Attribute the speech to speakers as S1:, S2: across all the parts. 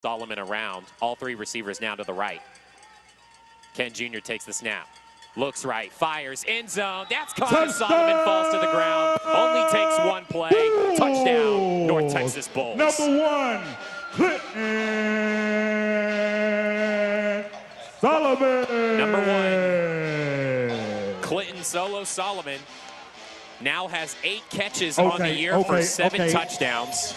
S1: Solomon around. All three receivers now to the right. Ken Jr. takes the snap. Looks right, fires, end zone. That's caught.
S2: Touchdown!
S1: Solomon falls to the ground. Only takes one play. Touchdown, North Texas Bulls.
S2: Number 1, Clinton Solomon.
S1: Number 1, Clinton Solo Solomon now has 8 catches on the year for 7 touchdowns.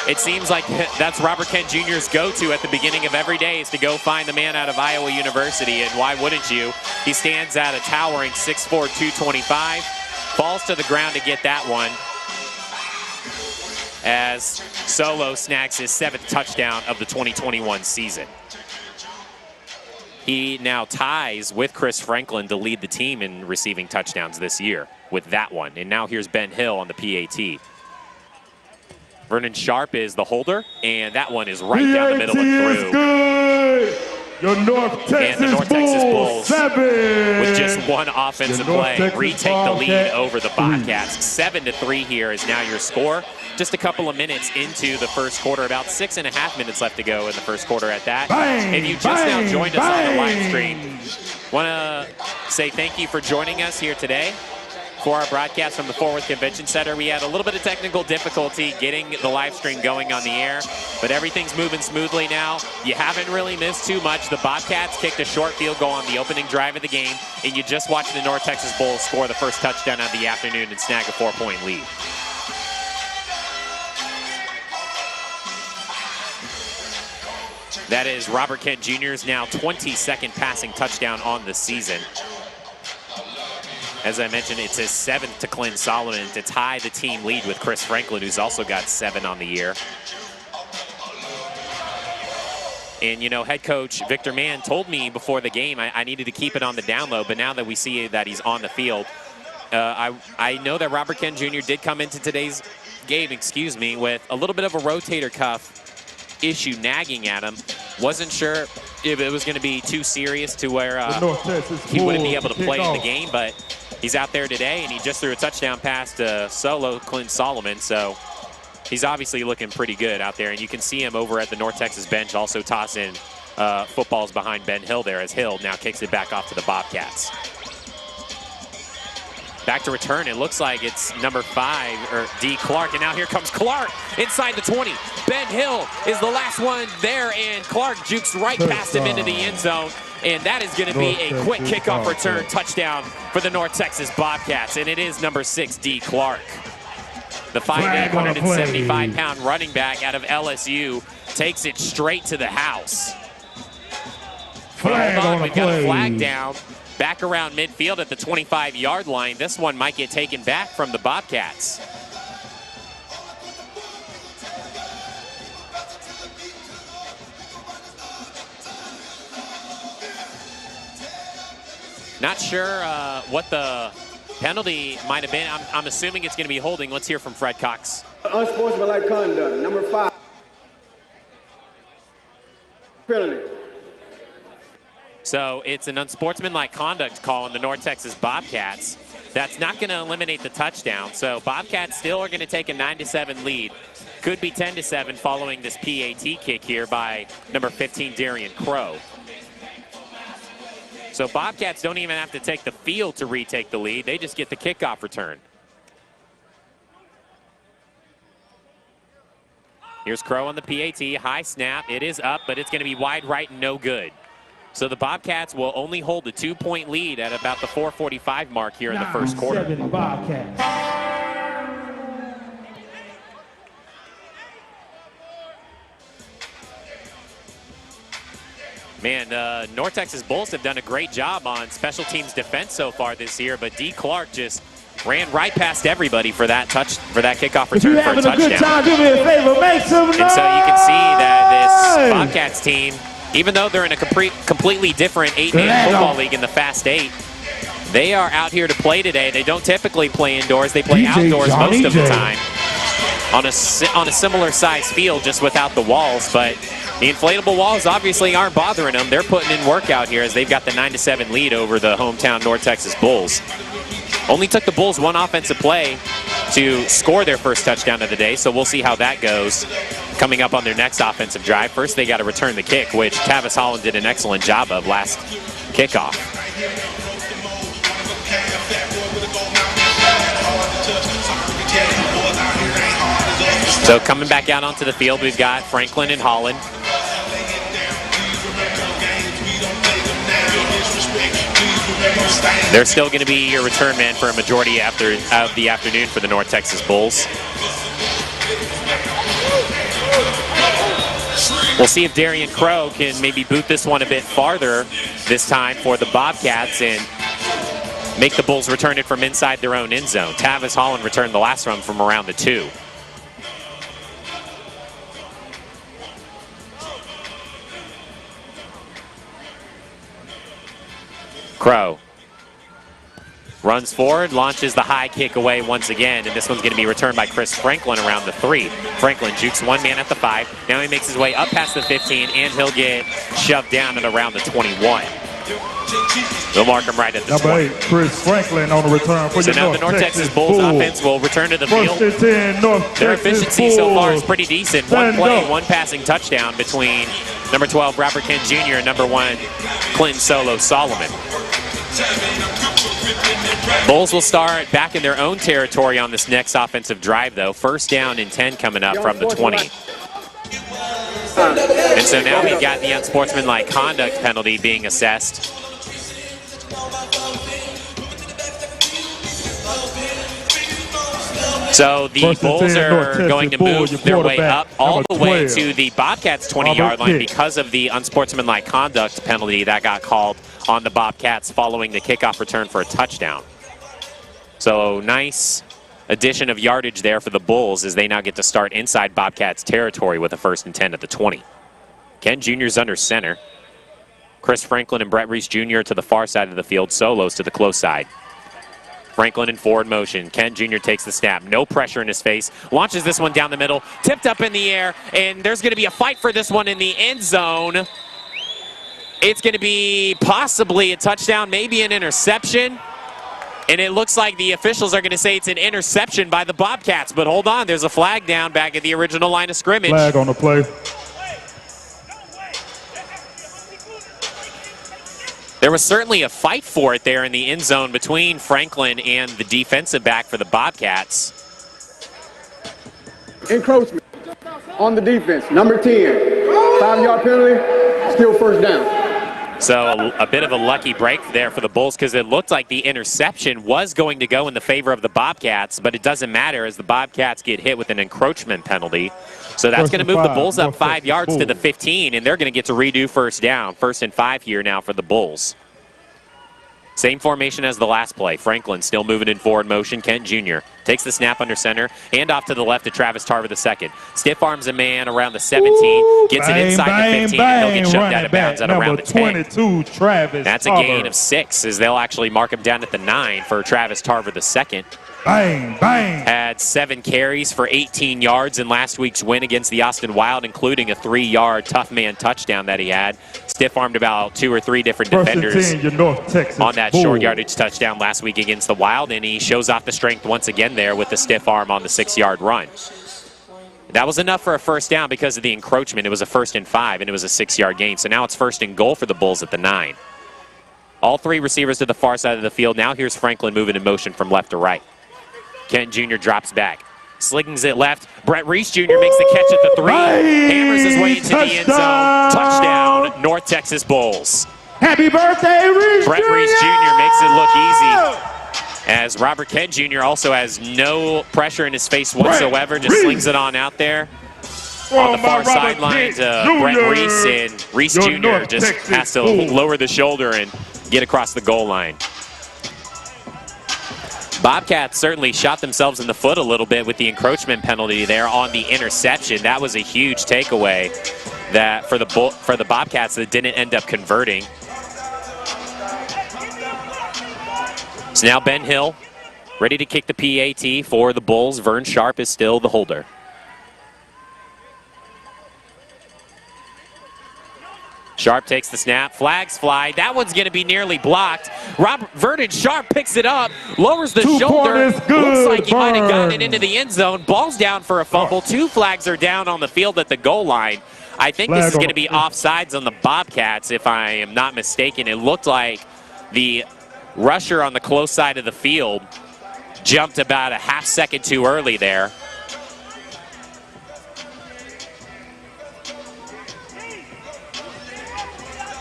S1: It seems like that's Robert Kent Jr.'s go-to at the beginning of every day is to go find the man out of Iowa University, and why wouldn't you? He stands at a towering 6'4", 225, falls to the ground to get that one as Solo snags his 7th touchdown of the 2021 season. He now ties with Chris Franklin to lead the team in receiving touchdowns this year with that one, and now here's Ben Hill on the PAT. Vernon Sharp is the holder, and that one is right down the middle and through.
S2: Good. Your North Texas,
S1: and the North Texas Bulls,
S2: 7.
S1: with just one offensive play, retake the lead over the Bobcats. 7-3 here is now your score. Just a couple of minutes into the first quarter, about 6.5 minutes left to go in the first quarter at that.
S2: Bang,
S1: if you just now joined us on the live stream, want to say thank you for joining us here today for our broadcast from the Fort Worth Convention Center. We had a little bit of technical difficulty getting the live stream going on the air, but everything's moving smoothly now. You haven't really missed too much. The Bobcats kicked a short field goal on the opening drive of the game, and you just watched the North Texas Bulls score the first touchdown of the afternoon and snag a 4-point lead. That is Robert Kent Jr.'s now 22nd passing touchdown on the season. As I mentioned, it's his 7th to Clinton Solomon to tie the team lead with Chris Franklin, who's also got 7 on the year. And, you know, head coach Victor Mann told me before the game I needed to keep it on the down low, but now that we see that he's on the field, I know that Robert Kent Jr. did come into today's game, with a little bit of a rotator cuff issue nagging at him. Wasn't sure if it was going to be too serious to where he wouldn't be able to play in the game, but he's out there today, and he just threw a touchdown pass to Solo Clinton Solomon, so he's obviously looking pretty good out there, and you can see him over at the North Texas bench also tossing footballs behind Ben Hill there as Hill now kicks it back off to the Bobcats. Back to return, it looks like it's number 5, or D. Clark, and now here comes Clark inside the 20. Ben Hill is the last one there, and Clark jukes right past him into the end zone, and that is going to be a quick kickoff return touchdown for the North Texas Bobcats, and it is number 6, D. Clark. The 5'8", 175-pound running back out of LSU takes it straight to the house. Hold on, we've got a flag down. Back around midfield at the 25-yard line. This one might get taken back from the Bobcats. Not sure what the penalty might have been. I'm assuming it's going to be holding. Let's hear from Fred Cox.
S3: Unsportsmanlike conduct, number 5. Penalty.
S1: So it's an unsportsmanlike conduct call on the North Texas Bobcats. That's not going to eliminate the touchdown. So Bobcats still are going to take a 9-7 lead. Could be 10-7 following this PAT kick here by number 15, Darian Crow. So Bobcats don't even have to take the field to retake the lead. They just get the kickoff return. Here's Crow on the PAT. High snap. It is up, but it's going to be wide right and no good. So the Bobcats will only hold a 2-point lead at about the 4:45 mark here in the first quarter.
S2: 7 Bobcats.
S1: Man, North Texas Bulls have done a great job on special teams defense so far this year, but D. Clark just ran right past everybody for that kickoff return for a touchdown.
S2: Good time, do me a favor, make some noise.
S1: And so you can see that this Bobcats team, even though they're in a completely different 8-man football league in the Fast 8, they are out here to play today. They don't typically play indoors. They play outdoors most of the time on a similar size field, just without the walls. But the inflatable walls obviously aren't bothering them. They're putting in work out here as they've got the 9-7 lead over the hometown North Texas Bulls. Only took the Bulls one offensive play to score their first touchdown of the day, so we'll see how that goes. coming up on their next offensive drive. First, they got to return the kick, which Tavis Holland did an excellent job of last kickoff. So coming back out onto the field, we've got Franklin and Holland. They're still going to be your return man for a majority of the afternoon for the North Texas Bulls. We'll see if Darian Crow can maybe boot this one a bit farther this time for the Bobcats and make the Bulls return it from inside their own end zone. Tavis Holland returned the last one from around the 2. Crow runs forward, launches the high kick away once again, and this one's going to be returned by Chris Franklin around the 3. Franklin jukes one man at the 5. Now he makes his way up past the 15, and he'll get shoved down at around the 21. They'll mark him right at the
S2: Number
S1: 20.
S2: 8, Chris Franklin on the return for
S1: So now the North Texas Bulls offense will return to the field. Their efficiency so far is pretty decent. One play, one passing touchdown between number 12, Robert Kent Jr., and number 1, Clinton Solo Solomon. Bulls will start back in their own territory on this next offensive drive, though. First down and 10 coming up from the 20. And so now we've got the unsportsmanlike conduct penalty being assessed. So the Bulls are going to move their way up all the way to the Bobcats' 20-yard line because of the unsportsmanlike conduct penalty that got called on the Bobcats following the kickoff return for a touchdown. So nice addition of yardage there for the Bulls as they now get to start inside Bobcats territory with a 1st and 10 at the 20. Ken Jr.'s under center. Chris Franklin and Brett Reese Jr. to the far side of the field. Solos to the close side. Franklin in forward motion. Ken Jr. takes the snap. No pressure in his face. Launches this one down the middle. Tipped up in the air. And there's going to be a fight for this one in the end zone. It's going to be possibly a touchdown, maybe an interception. And it looks like the officials are going to say it's an interception by the Bobcats. But hold on, there's a flag down back at the original line of scrimmage.
S2: Flag on the play.
S1: There was certainly a fight for it there in the end zone between Franklin and the defensive back for the Bobcats.
S3: Encroachment on the defense. Number 10. 5-yard penalty. Still first down.
S1: So a bit of a lucky break there for the Bulls because it looked like the interception was going to go in the favor of the Bobcats, but it doesn't matter as the Bobcats get hit with an encroachment penalty. So that's going to move the Bulls up 5 yards to the 15, and they're going to get to redo first down. 1st and 5 here now for the Bulls. Same formation as the last play. Franklin still moving in forward motion. Kent Jr. takes the snap under center. Hand off to the left to Travis Tarver II. Stiff arms a man around the 17. Gets it inside the 15. And he'll get shoved out of bounds at around the 10.
S2: 22, Travis
S1: That's a gain of 6 as they'll actually mark him down at the 9 for Travis Tarver II.
S2: Bang, bang.
S1: Had 7 carries for 18 yards in last week's win against the Austin Wild, including a 3-yard tough man touchdown that he had. Stiff-armed about 2 or 3 different defenders on that short yardage touchdown last week against the Wild, and he shows off the strength once again there with the stiff arm on the 6-yard run. That was enough for a first down because of the encroachment. It was a 1st and 5, and it was a 6-yard gain. So now it's 1st and goal for the Bulls at the 9. All 3 receivers to the far side of the field. Now here's Franklin moving in motion from left to right. Kent Jr. drops back. Slings it left. Brett Reese Jr. makes the catch at the 3. Hammers his way into the end zone. Touchdown, North Texas Bulls.
S2: Happy birthday, Reese
S1: Brett
S2: Jr.
S1: Reese Jr. makes it look easy. As Robert Kent Jr. also has no pressure in his face whatsoever. Just slings it on out there. On the far sideline to Brett Reese. And Reese Jr. just has to lower the shoulder and get across the goal line. Bobcats certainly shot themselves in the foot a little bit with the encroachment penalty there on the interception. That was a huge takeaway that for the Bobcats that didn't end up converting. So now Ben Hill ready to kick the PAT for the Bulls. Vern Sharp is still the holder. Sharp takes the snap. Flags fly. That one's going to be nearly blocked. Vernon Sharp picks it up, lowers the shoulder. Looks like he might have gotten it into the end zone. Ball's down for a fumble. 2 flags are down on the field at the goal line. I think this is going to be offsides on the Bobcats, if I am not mistaken. It looked like the rusher on the close side of the field jumped about a half second too early there.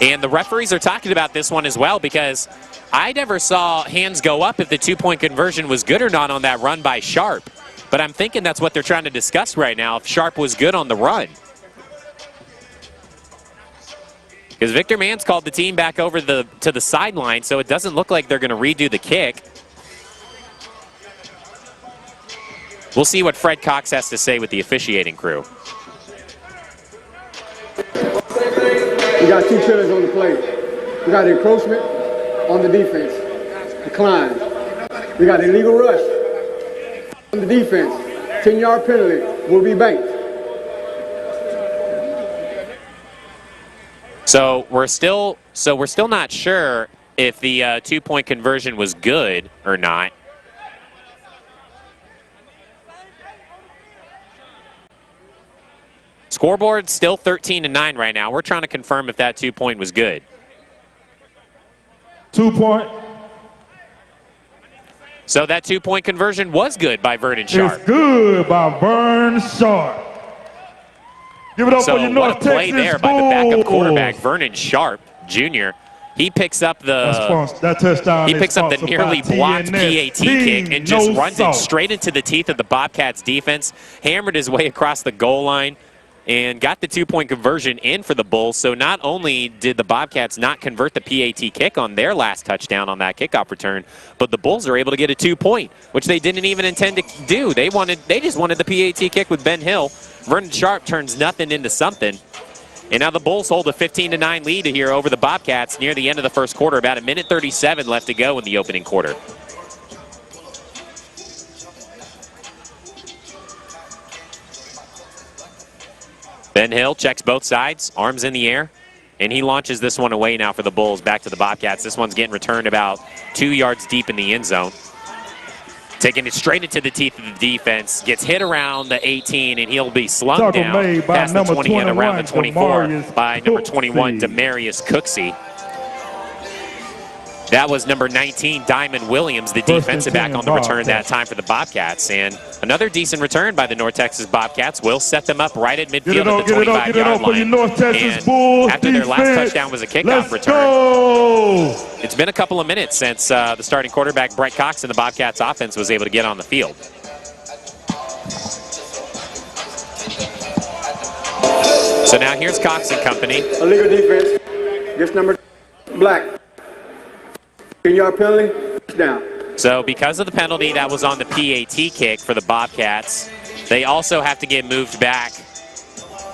S1: And the referees are talking about this one as well, because I never saw hands go up if the 2-point conversion was good or not on that run by Sharp. But I'm thinking that's what they're trying to discuss right now, if Sharp was good on the run. Because Victor Mann's called the team back over to the sideline, so it doesn't look like they're going to redo the kick. We'll see what Fred Cox has to say with the officiating crew.
S3: We got 2 pillars on the play. We got encroachment on the defense, decline. We got illegal rush on the defense. 10-yard penalty will be banked.
S1: So we're still not sure if the 2-point conversion was good or not. Scoreboard still 13-9 right now. We're trying to confirm if that 2-point was good.
S2: 2-point.
S1: So that 2-point conversion was good by Vernon Sharp.
S2: It's good by Vernon Sharp. Give it up for your North Texas
S1: play there by the backup quarterback, Vernon Sharp Jr. He picks up
S2: that touchdown.
S1: He picks up the nearly blocked PAT kick and just runs it straight into the teeth of the Bobcats defense. Hammered his way across the goal line and got the 2-point conversion in for the Bulls. So not only did the Bobcats not convert the PAT kick on their last touchdown on that kickoff return, but the Bulls are able to get a 2-point, which they didn't even intend to do. They just wanted the PAT kick with Ben Hill. Vernon Sharp turns nothing into something. And now the Bulls hold a 15-9 lead here over the Bobcats near the end of the first quarter. About 1:37 left to go in the opening quarter. Ben Hill checks both sides, arms in the air, and he launches this one away now for the Bulls back to the Bobcats. This one's getting returned about 2 yards deep in the end zone. Taking it straight into the teeth of the defense, gets hit around the 18, and he'll be slung down past the 20 and around the 24 by number 21, Demarius Cooksey. That was number 19, Diamond Williams, the defensive back on the return that time for the Bobcats. And another decent return by the North Texas Bobcats will set them up right at midfield at the 25-yard line. And after their last touchdown was a kickoff return. It's been a couple of minutes since the starting quarterback, Brett Cox, and the Bobcats offense was able to get on the field. So now here's Cox and company.
S3: Illegal defense. Gets number black. 10-yard penalty, down.
S1: So because of the penalty that was on the PAT kick for the Bobcats, they also have to get moved back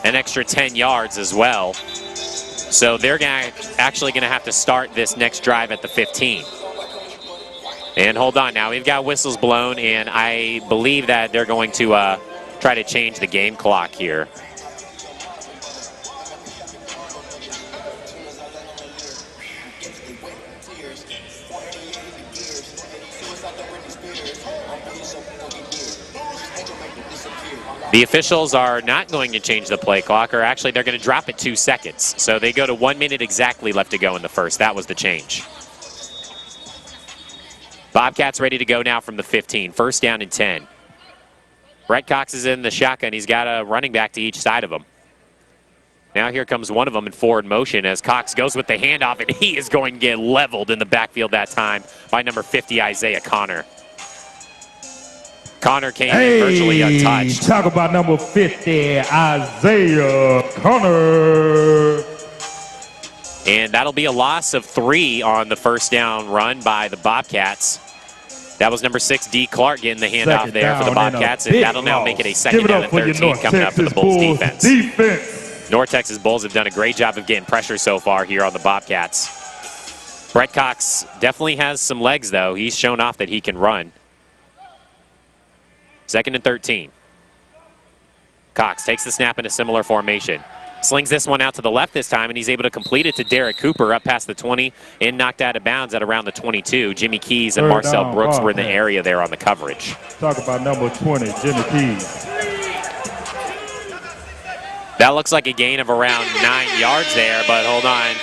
S1: an extra 10 yards as well. So they're actually going to have to start this next drive at the 15. And hold on now, we've got whistles blown, and I believe that they're going to try to change the game clock here. The officials are not going to change the play clock, or actually they're going to drop it 2 seconds. So they go to 1 minute exactly left to go in the first. That was the change. Bobcats ready to go now from the 15. First down and 10. Brett Cox is in the shotgun. He's got a running back to each side of him. Now here comes one of them in forward motion as Cox goes with the handoff, and he is going to get leveled in the backfield that time by number 50, Isaiah Connor. Connor came in virtually untouched.
S2: Talk about number 50, Isaiah Connor.
S1: And that'll be a loss of 3 on the first down run by the Bobcats. That was number 6, D. Clark, getting the handoff there for the Bobcats, and that'll now make it a second down and 13 coming up for the Bulls defense. North Texas Bulls have done a great job of getting pressure so far here on the Bobcats. Brett Cox definitely has some legs, though. He's shown off that he can run. Second and 13. Cox takes the snap in a similar formation. Slings this one out to the left this time, and he's able to complete it to Derek Cooper up past the 20 and knocked out of bounds at around the 22. Jimmy Keys and Marcel Brooks were in the area there on the coverage.
S2: Talk about number 20, Jimmy Keys.
S1: That looks like a gain of around 9 yards there, but hold on.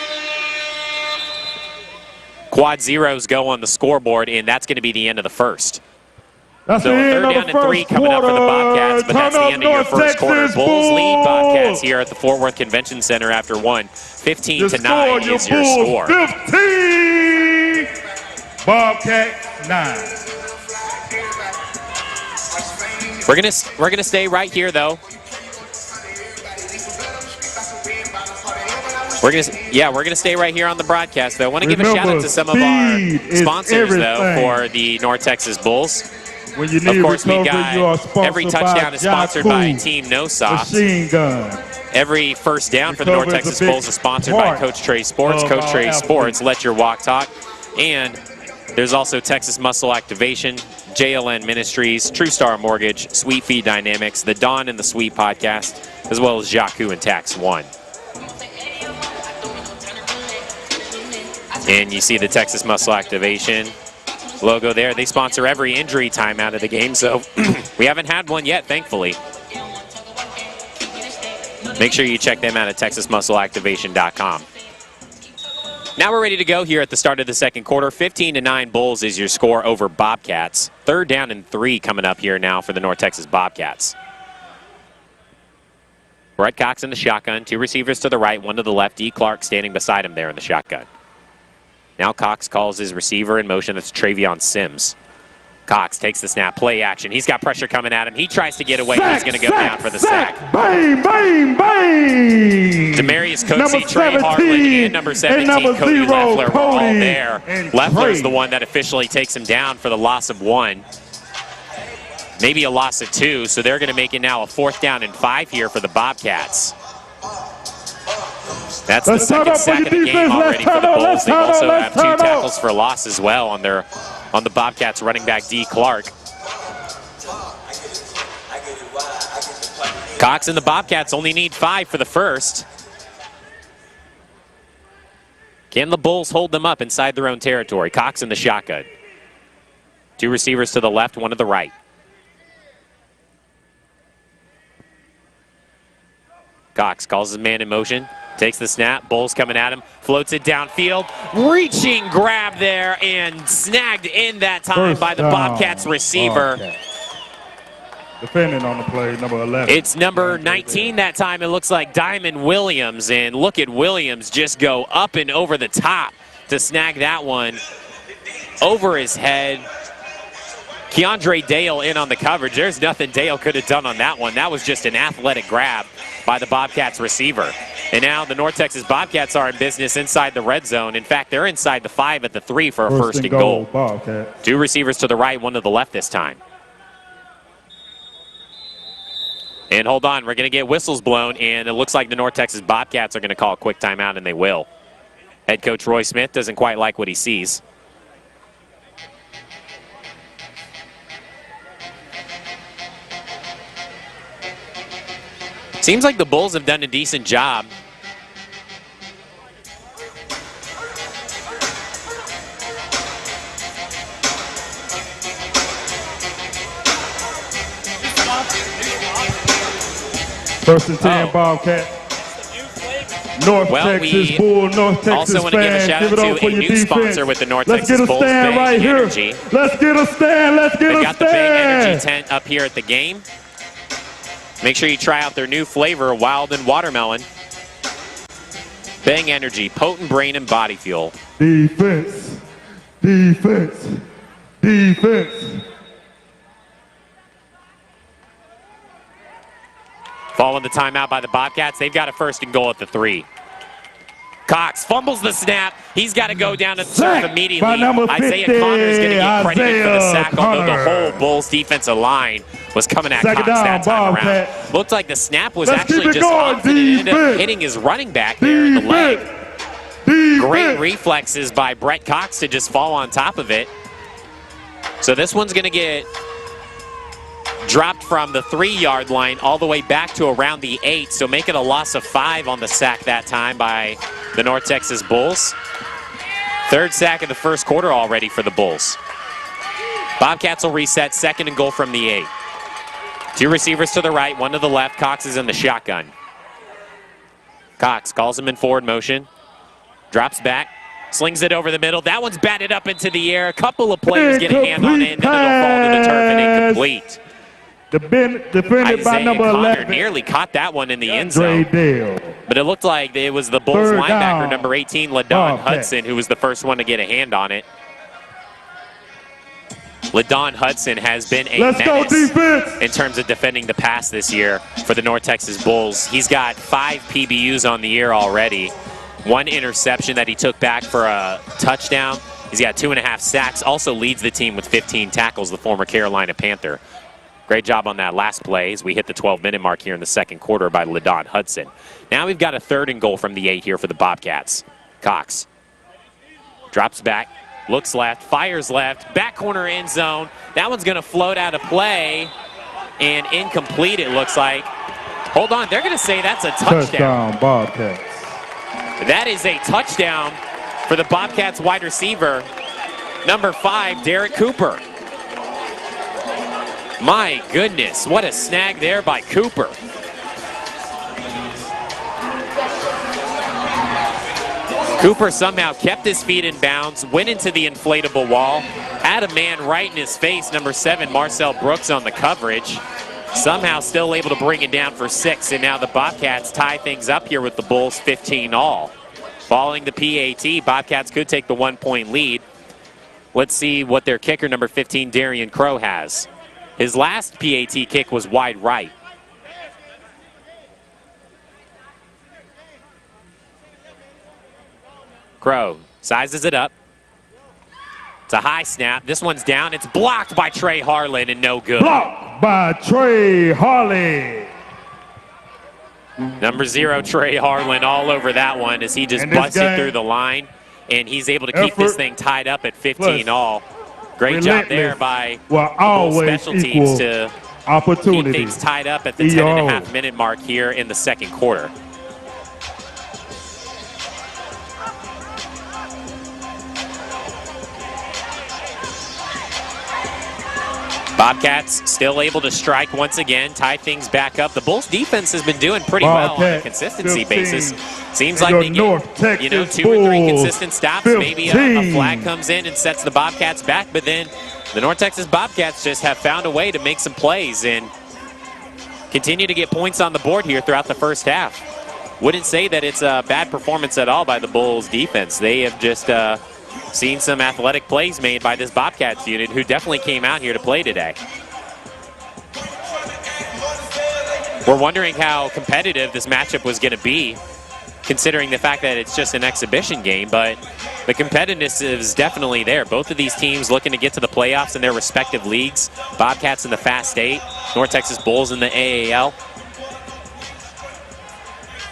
S1: Quad zeros go on the scoreboard, and that's going to be the end of the first.
S2: That's
S1: so
S2: the
S1: third
S2: end
S1: down
S2: of the
S1: and 3
S2: first
S1: coming up for the
S2: quarter.
S1: Bobcats, but that's the end of your first quarter. Bulls lead Bobcats here at the Fort Worth Convention Center after one. 15-9 is your score.
S2: 15, Bobcats 9.
S1: We're gonna stay right here though. We're gonna stay right here on the broadcast though. I want to give a shout out to some of our sponsors though for the North Texas Bulls.
S2: When you need
S1: of course, we
S2: recovery,
S1: got every touchdown is sponsored by Team No Soft.
S2: Machine gun.
S1: Every first down for the North Texas Bulls is sponsored by Coach Trey Sports. Coach Trey Sports, let your walk talk. And there's also Texas Muscle Activation, JLN Ministries, True Star Mortgage, Sweet Feed Dynamics, the Dawn and the Sweet Podcast, as well as Jakku and Tax One. And you see the Texas Muscle Activation logo there. They sponsor every injury time out of the game, so we haven't had one yet, thankfully. Make sure you check them out at texasmuscleactivation.com. Now we're ready to go here at the start of the second quarter. 15-9 Bulls is your score over Bobcats. Third down and 3 coming up here now for the North Texas Bobcats. Brett Cox in the shotgun. 2 receivers to the right, 1 to the left. D. Clark standing beside him there in the shotgun. Now Cox calls his receiver in motion. That's Travion Sims. Cox takes the snap, play action. He's got pressure coming at him. He tries to get away. He's going to go down for the sack.
S2: Bang, bang, bang.
S1: Demarius Coatsy, Trey Hartland, and number 17, Cody Leffler were all there. Leffler's the one that officially takes him down for the loss of 1. Maybe a loss of 2, so they're going to make it now a 4th down and 5 here for the Bobcats. That's the second sack of the game already for the Bulls. They also have 2 tackles for loss as well on the Bobcats running back D. Clark. Cox and the Bobcats only need 5 for the first. Can the Bulls hold them up inside their own territory? Cox in the shotgun. 2 receivers to the left, 1 to the right. Cox calls his man in motion. Takes the snap, Bulls coming at him, floats it downfield, reaching grab there and snagged in that time by the Bobcats receiver.
S2: Defending on the play, number 11.
S1: It's number 19 that time. It looks like Diamond Williams, and look at Williams just go up and over the top to snag that one over his head. Keandre Dale in on the coverage. There's nothing Dale could have done on that one. That was just an athletic grab by the Bobcats receiver. And now the North Texas Bobcats are in business inside the red zone. In fact, they're inside the 5 at the 3 for a first and goal.
S2: Bobcat.
S1: 2 receivers to the right, 1 to the left this time. And hold on, we're going to get whistles blown, and it looks like the North Texas Bobcats are going to call a quick timeout, and they will. Head coach Roy Smith doesn't quite like what he sees. Seems like the Bulls have done a decent job.
S2: First and 10, Bobcat. North Texas Bull, North Texas
S1: also want to give a shout out to a new sponsor with the North Texas Bulls, Bang
S2: right
S1: Energy.
S2: Here. Let's get a stand, let's get a stand.
S1: They've got the Bang Energy tent up here at the game. Make sure you try out their new flavor, Wild and Watermelon. Bang Energy, potent brain and body fuel.
S2: Defense, defense, defense.
S1: Following the timeout by the Bobcats, they've got a first and goal at the 3. Cox fumbles the snap. He's got to go down to the turf immediately. Isaiah Connor is going to get credited for the sack, although the whole Bulls defensive line was coming at Cox that time around. Looked like the snap was actually just off, and it ended up hitting his running back there in the leg. Great reflexes by Brett Cox to just fall on top of it. So this one's going to get dropped from the 3-yard line all the way back to around the 8, so make it a loss of 5 on the sack that time by the North Texas Bulls. 3rd sack of the first quarter already for the Bulls. Bobcats will reset, 2nd and goal from the 8. 2 receivers to the right, 1 to the left. Cox is in the shotgun. Cox calls him in forward motion, drops back, slings it over the middle. That one's batted up into the air. A couple of players get a hand on it, and then it'll fall to the turf and incomplete.
S2: Defended by number 11.
S1: Nearly caught that one in the end zone. But it looked like it was the Bulls linebacker, number 18, LaDon Hudson, who was the first one to get a hand on it. LaDon Hudson has been a menace in terms of defending the pass this year for the North Texas Bulls. He's got 5 PBUs on the year already. 1 interception that he took back for a touchdown. He's got 2.5 sacks. Also leads the team with 15 tackles, the former Carolina Panther. Great job on that last play as we hit the 12-minute mark here in the second quarter by LaDon Hudson. Now we've got a 3rd and goal from the 8 here for the Bobcats. Cox drops back, looks left, fires left, back corner end zone. That one's going to float out of play and incomplete, it looks like. Hold on, they're going to say that's a touchdown.
S2: Touchdown, Bobcats.
S1: That is a touchdown for the Bobcats wide receiver, number 5, Derek Cooper. My goodness, what a snag there by Cooper. Cooper somehow kept his feet in bounds, went into the inflatable wall, had a man right in his face, number 7, Marcel Brooks on the coverage. Somehow still able to bring it down for 6, and now the Bobcats tie things up here with the Bulls 15-all. Following the PAT, Bobcats could take the 1-point lead. Let's see what their kicker, number 15, Darian Crow, has. His last PAT kick was wide right. Crow sizes it up. It's a high snap. This one's down. It's blocked by Trey Harlan and no good.
S2: Blocked by Trey Harlan.
S1: Number 0, Trey Harlan, all over that one as he just busted through the line. And he's able to keep this thing tied up at 15-all. Great job there by the special teams to keep things tied up at the 10.5-minute mark here in the second quarter. Bobcats still able to strike once again, tie things back up. The Bulls defense has been doing pretty well on a consistency basis. Seems like they get, 2 or 3 consistent stops. Maybe a flag comes in and sets the Bobcats back, but then the North Texas Bobcats just have found a way to make some plays and continue to get points on the board here throughout the first half. Wouldn't say that it's a bad performance at all by the Bulls defense. They have just seen some athletic plays made by this Bobcats unit who definitely came out here to play today. We're wondering how competitive this matchup was going to be, considering the fact that it's just an exhibition game, but the competitiveness is definitely there. Both of these teams looking to get to the playoffs in their respective leagues. Bobcats in the Fast 8, North Texas Bulls in the AAL.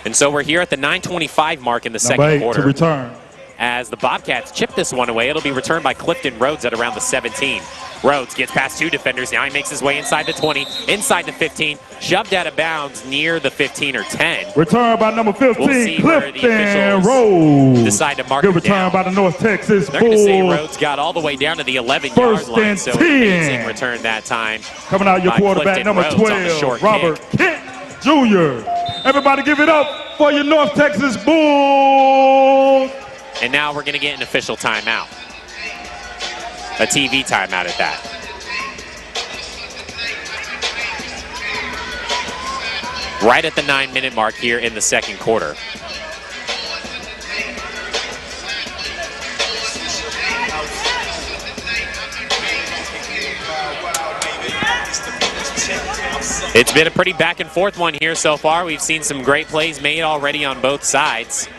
S1: And so we're here at the 9:25 mark in the second quarter.
S2: To return.
S1: As the Bobcats chip this one away, it'll be returned by Clifton Rhodes at around the 17. Rhodes gets past 2 defenders. Now he makes his way inside the 20, inside the 15, shoved out of bounds near the 15 or 10.
S2: Return by number 15,
S1: we'll see
S2: Clifton Rhodes.
S1: Decide to mark
S2: Good
S1: it
S2: return
S1: down.
S2: by the North Texas Bulls.
S1: They're going to say Rhodes got all the way down to the 11-yard line, so an amazing return that time.
S2: Coming out your quarterback, number 12, Robert Kent Jr. Everybody give it up for your North Texas Bulls.
S1: And now we're going to get an official timeout. A TV timeout at that. Right at the 9-minute mark here in the second quarter. It's been a pretty back and forth one here so far. We've seen some great plays made already on both sides.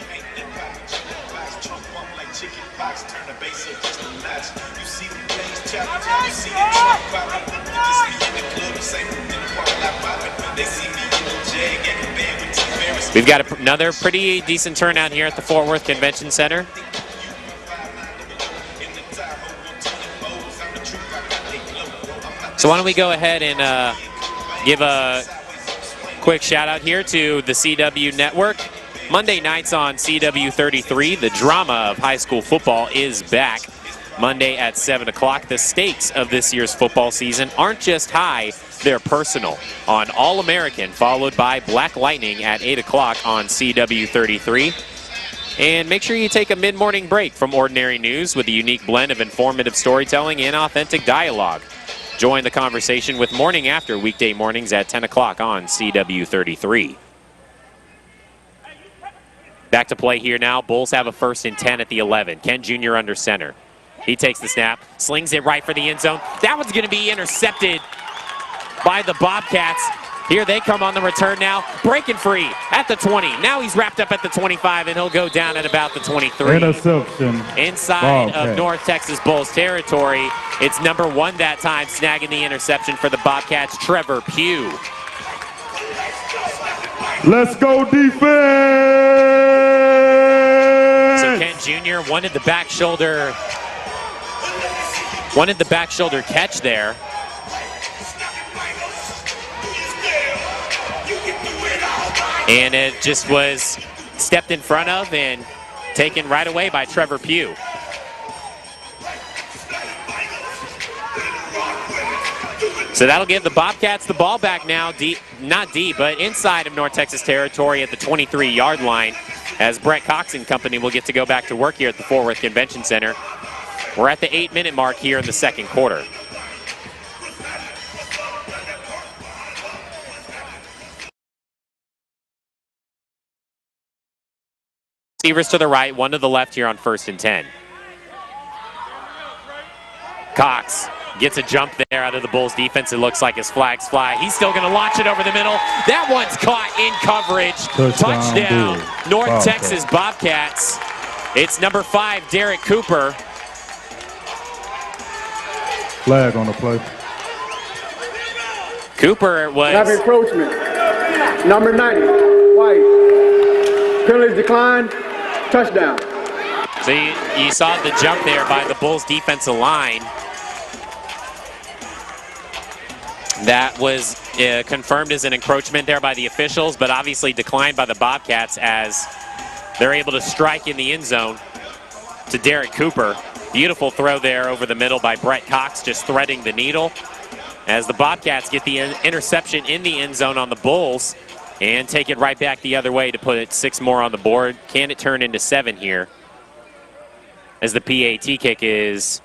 S1: We've got another pretty decent turnout here at the Fort Worth Convention Center. So why don't we go ahead and Give a quick shout out here to the CW Network. Monday nights on CW 33, the drama of high school football is back. Monday at 7 o'clock. The stakes of this year's football season aren't just high, they're personal. On All-American, followed by Black Lightning at 8 o'clock on CW 33. And make sure you take a mid-morning break from ordinary news with a unique blend of informative storytelling and authentic dialogue. Join the conversation with Morning After weekday mornings at 10 o'clock on CW 33. Back to play here now. Bulls have a 1st and 10 at the 11. Ken Jr. under center. He takes the snap, slings it right for the end zone. That one's going to be intercepted by the Bobcats. Here they come on the return now. Breaking free at the 20. Now he's wrapped up at the 25, and he'll go down at about the 23.
S2: Interception.
S1: Inside of North Texas Bulls territory. It's number 1 that time, snagging the interception for the Bobcats, Trevor Pugh.
S2: Let's go defense!
S1: So Ken Jr. wanted the back shoulder catch there. And it just was stepped in front of and taken right away by Trevor Pugh. So that'll give the Bobcats the ball back now, not deep, but inside of North Texas territory at the 23-yard line, as Brett Cox and company will get to go back to work here at the Fort Worth Convention Center. We're at the 8-minute mark here in the second quarter. Receivers to the right, 1 to the left here on 1st and 10. Cox gets a jump there out of the Bulls defense. It looks like his flags fly. He's still going to launch it over the middle. That one's caught in coverage. Touchdown, North Texas Bobcats. It's number 5, Derek Cooper.
S2: Flag on the play.
S1: Cooper was...
S3: Have encroachment. Number 90, White. Penalties declined. Touchdown.
S1: So you saw the jump there by the Bulls defensive line. That was confirmed as an encroachment there by the officials, but obviously declined by the Bobcats as they're able to strike in the end zone to Derek Cooper. Beautiful throw there over the middle by Brett Cox, just threading the needle. As the Bobcats get the interception in the end zone on the Bulls and take it right back the other way to put 6 more on the board. Can it turn into 7 here? As the PAT kick is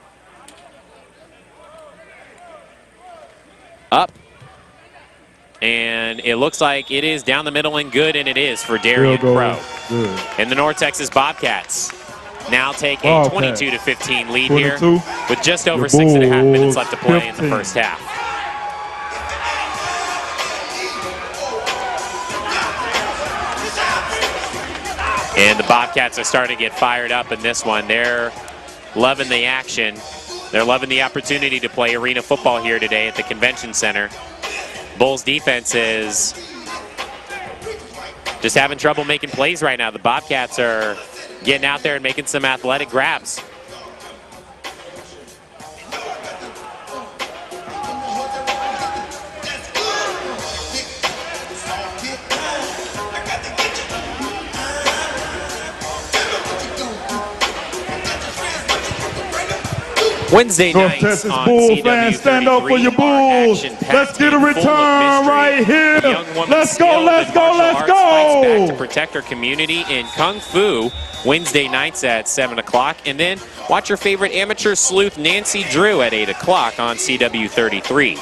S1: up. And it looks like it is down the middle and good, and it is for Darian Crow. And the North Texas Bobcats now take a 22-15 lead here with just over 6.5 minutes left to play in the first half. And the Bobcats are starting to get fired up in this one. They're loving the action. They're loving the opportunity to play arena football here today at the Convention Center. Bulls defense is just having trouble making plays right now. The Bobcats are getting out there and making some athletic grabs. Wednesday nights
S2: North Texas
S1: on
S2: Bull
S1: CW
S2: fans, stand up for your Bulls. Let's get a return right here. Let's go, let's go, let's go.
S1: Back to protect our community in Kung Fu Wednesday nights at 7 o'clock. And then watch your favorite amateur sleuth Nancy Drew at 8 o'clock on CW 33.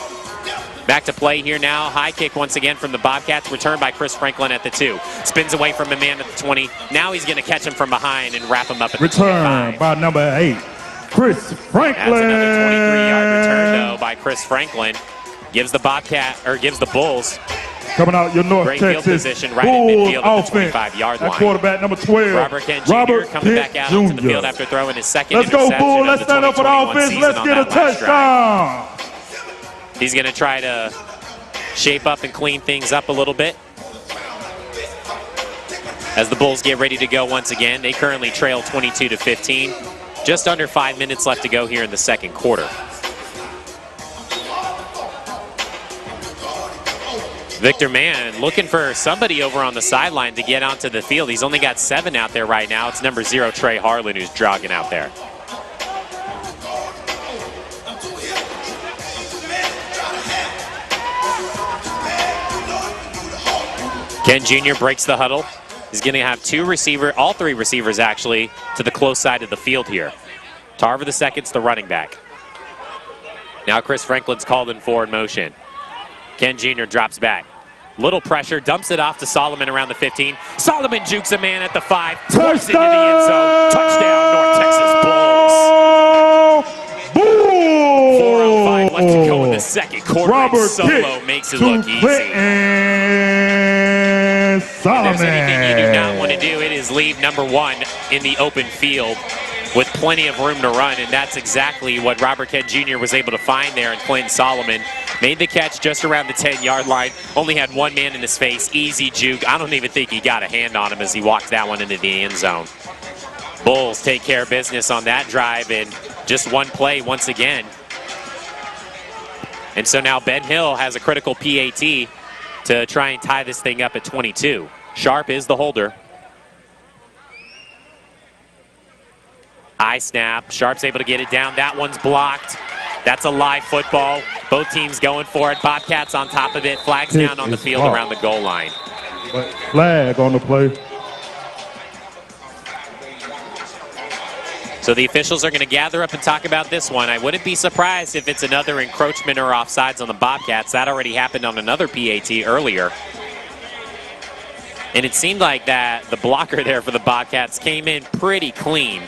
S1: Back to play here now. High kick once again from the Bobcats. Returned by Chris Franklin at the 2. Spins away from a man at the 20. Now he's going to catch him from behind and wrap him up at the 25.
S2: Return by number 8. Chris Franklin.
S1: That's another 23-yard return, though, by Chris Franklin. Gives the gives the Bulls
S2: coming out your North
S1: great
S2: Texas
S1: field position right in midfield at the 25-yard line.
S2: Quarterback number 12.
S1: Robert Kent Jr. coming back out onto the field after throwing his second interception.
S2: Let's go, Bull. Let's stand up for the offense. Let's get a touchdown.
S1: He's going to try to shape up and clean things up a little bit as the Bulls get ready to go once again. They currently trail 22-15. Just under 5 minutes left to go here in the second quarter. Victor Mann looking for somebody over on the sideline to get onto the field. He's only got 7 out there right now. It's number 0, Trey Harlan, who's jogging out there. Ken Jr. breaks the huddle. He's going to have all 3 receivers actually, to the close side of the field here. Tarver II's the running back. Now Chris Franklin's called in forward motion. Ken Jr. drops back. Little pressure, dumps it off to Solomon around the 15. Solomon jukes a man at the 5. Touchdown! Into the end zone. Touchdown, North Texas Bulls.
S2: Bulls!
S1: 4:05 left to go in the second quarter.
S2: Robert
S1: Solo makes it look easy.
S2: And Solomon.
S1: If there's anything you do not want to do, it is leave number 1 in the open field with plenty of room to run, and that's exactly what Robert Kent Jr. was able to find there. And Clinton Solomon made the catch just around the 10-yard line, only had 1 man in his face, easy juke. I don't even think he got a hand on him as he walked that one into the end zone. Bulls take care of business on that drive in just 1 play once again. And so now Ben Hill has a critical PAT to try and tie this thing up at 22. Sharp is the holder. High snap. Sharp's able to get it down. That one's blocked. That's a live football. Both teams going for it. Bobcats on top of it. Flags down on the field around the goal line.
S2: Flag on the play.
S1: So the officials are going to gather up and talk about this one. I wouldn't be surprised if it's another encroachment or offsides on the Bobcats. That already happened on another PAT earlier. And it seemed like that the blocker there for the Bobcats came in pretty clean.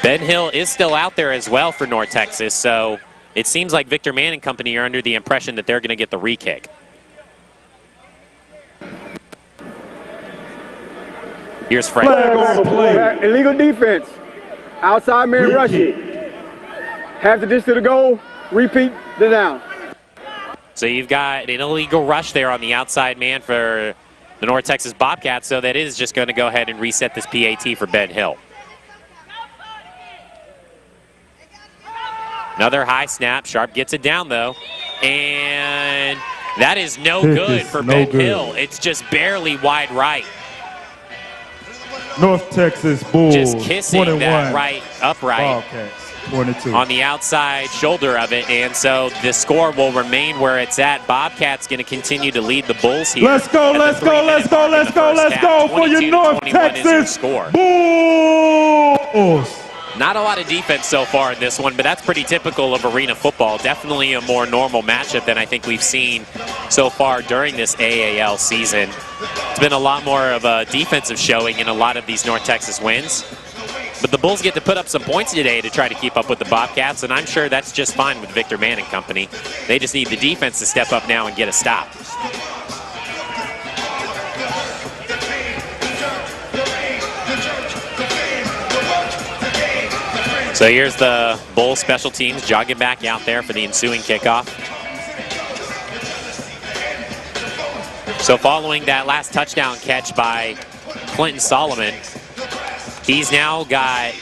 S1: Ben Hill is still out there as well for North Texas, so it seems like Victor Mann and company are under the impression that they're going to get the re-kick. Here's Frank.
S3: Illegal defense. Outside man rushing. Half the distance to the goal. Repeat the down.
S1: So you've got an illegal rush there on the outside man for the North Texas Bobcats, so that is just going to go ahead and reset this PAT for Ben Hill. Another high snap. Sharp gets it down, though. And that is no good for Ben Hill. It's just barely wide right.
S2: North Texas Bulls,
S1: just kissing
S2: 21.
S1: That right upright.
S2: Bobcats, 22.
S1: On the outside shoulder of it, and so the score will remain where it's at. Bobcats going to continue to lead the Bulls here.
S2: Let's go, let's go, let's go, let's go, let's go for your North Texas Bulls.
S1: Not a lot of defense so far in this one, but that's pretty typical of arena football. Definitely a more normal matchup than I think we've seen so far during this AAL season. It's been a lot more of a defensive showing in a lot of these North Texas wins. But the Bulls get to put up some points today to try to keep up with the Bobcats, and I'm sure that's just fine with Victor Mann and company. They just need the defense to step up now and get a stop. So here's the Bulls special teams jogging back out there for the ensuing kickoff. So following that last touchdown catch by Clinton Solomon, he's now got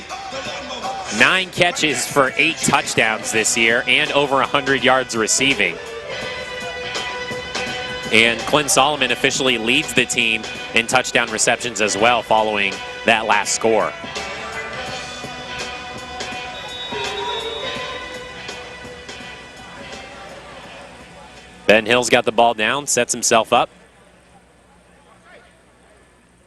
S1: 9 catches for 8 touchdowns this year and over 100 yards receiving. And Clinton Solomon officially leads the team in touchdown receptions as well following that last score. Ben Hill's got the ball down, sets himself up.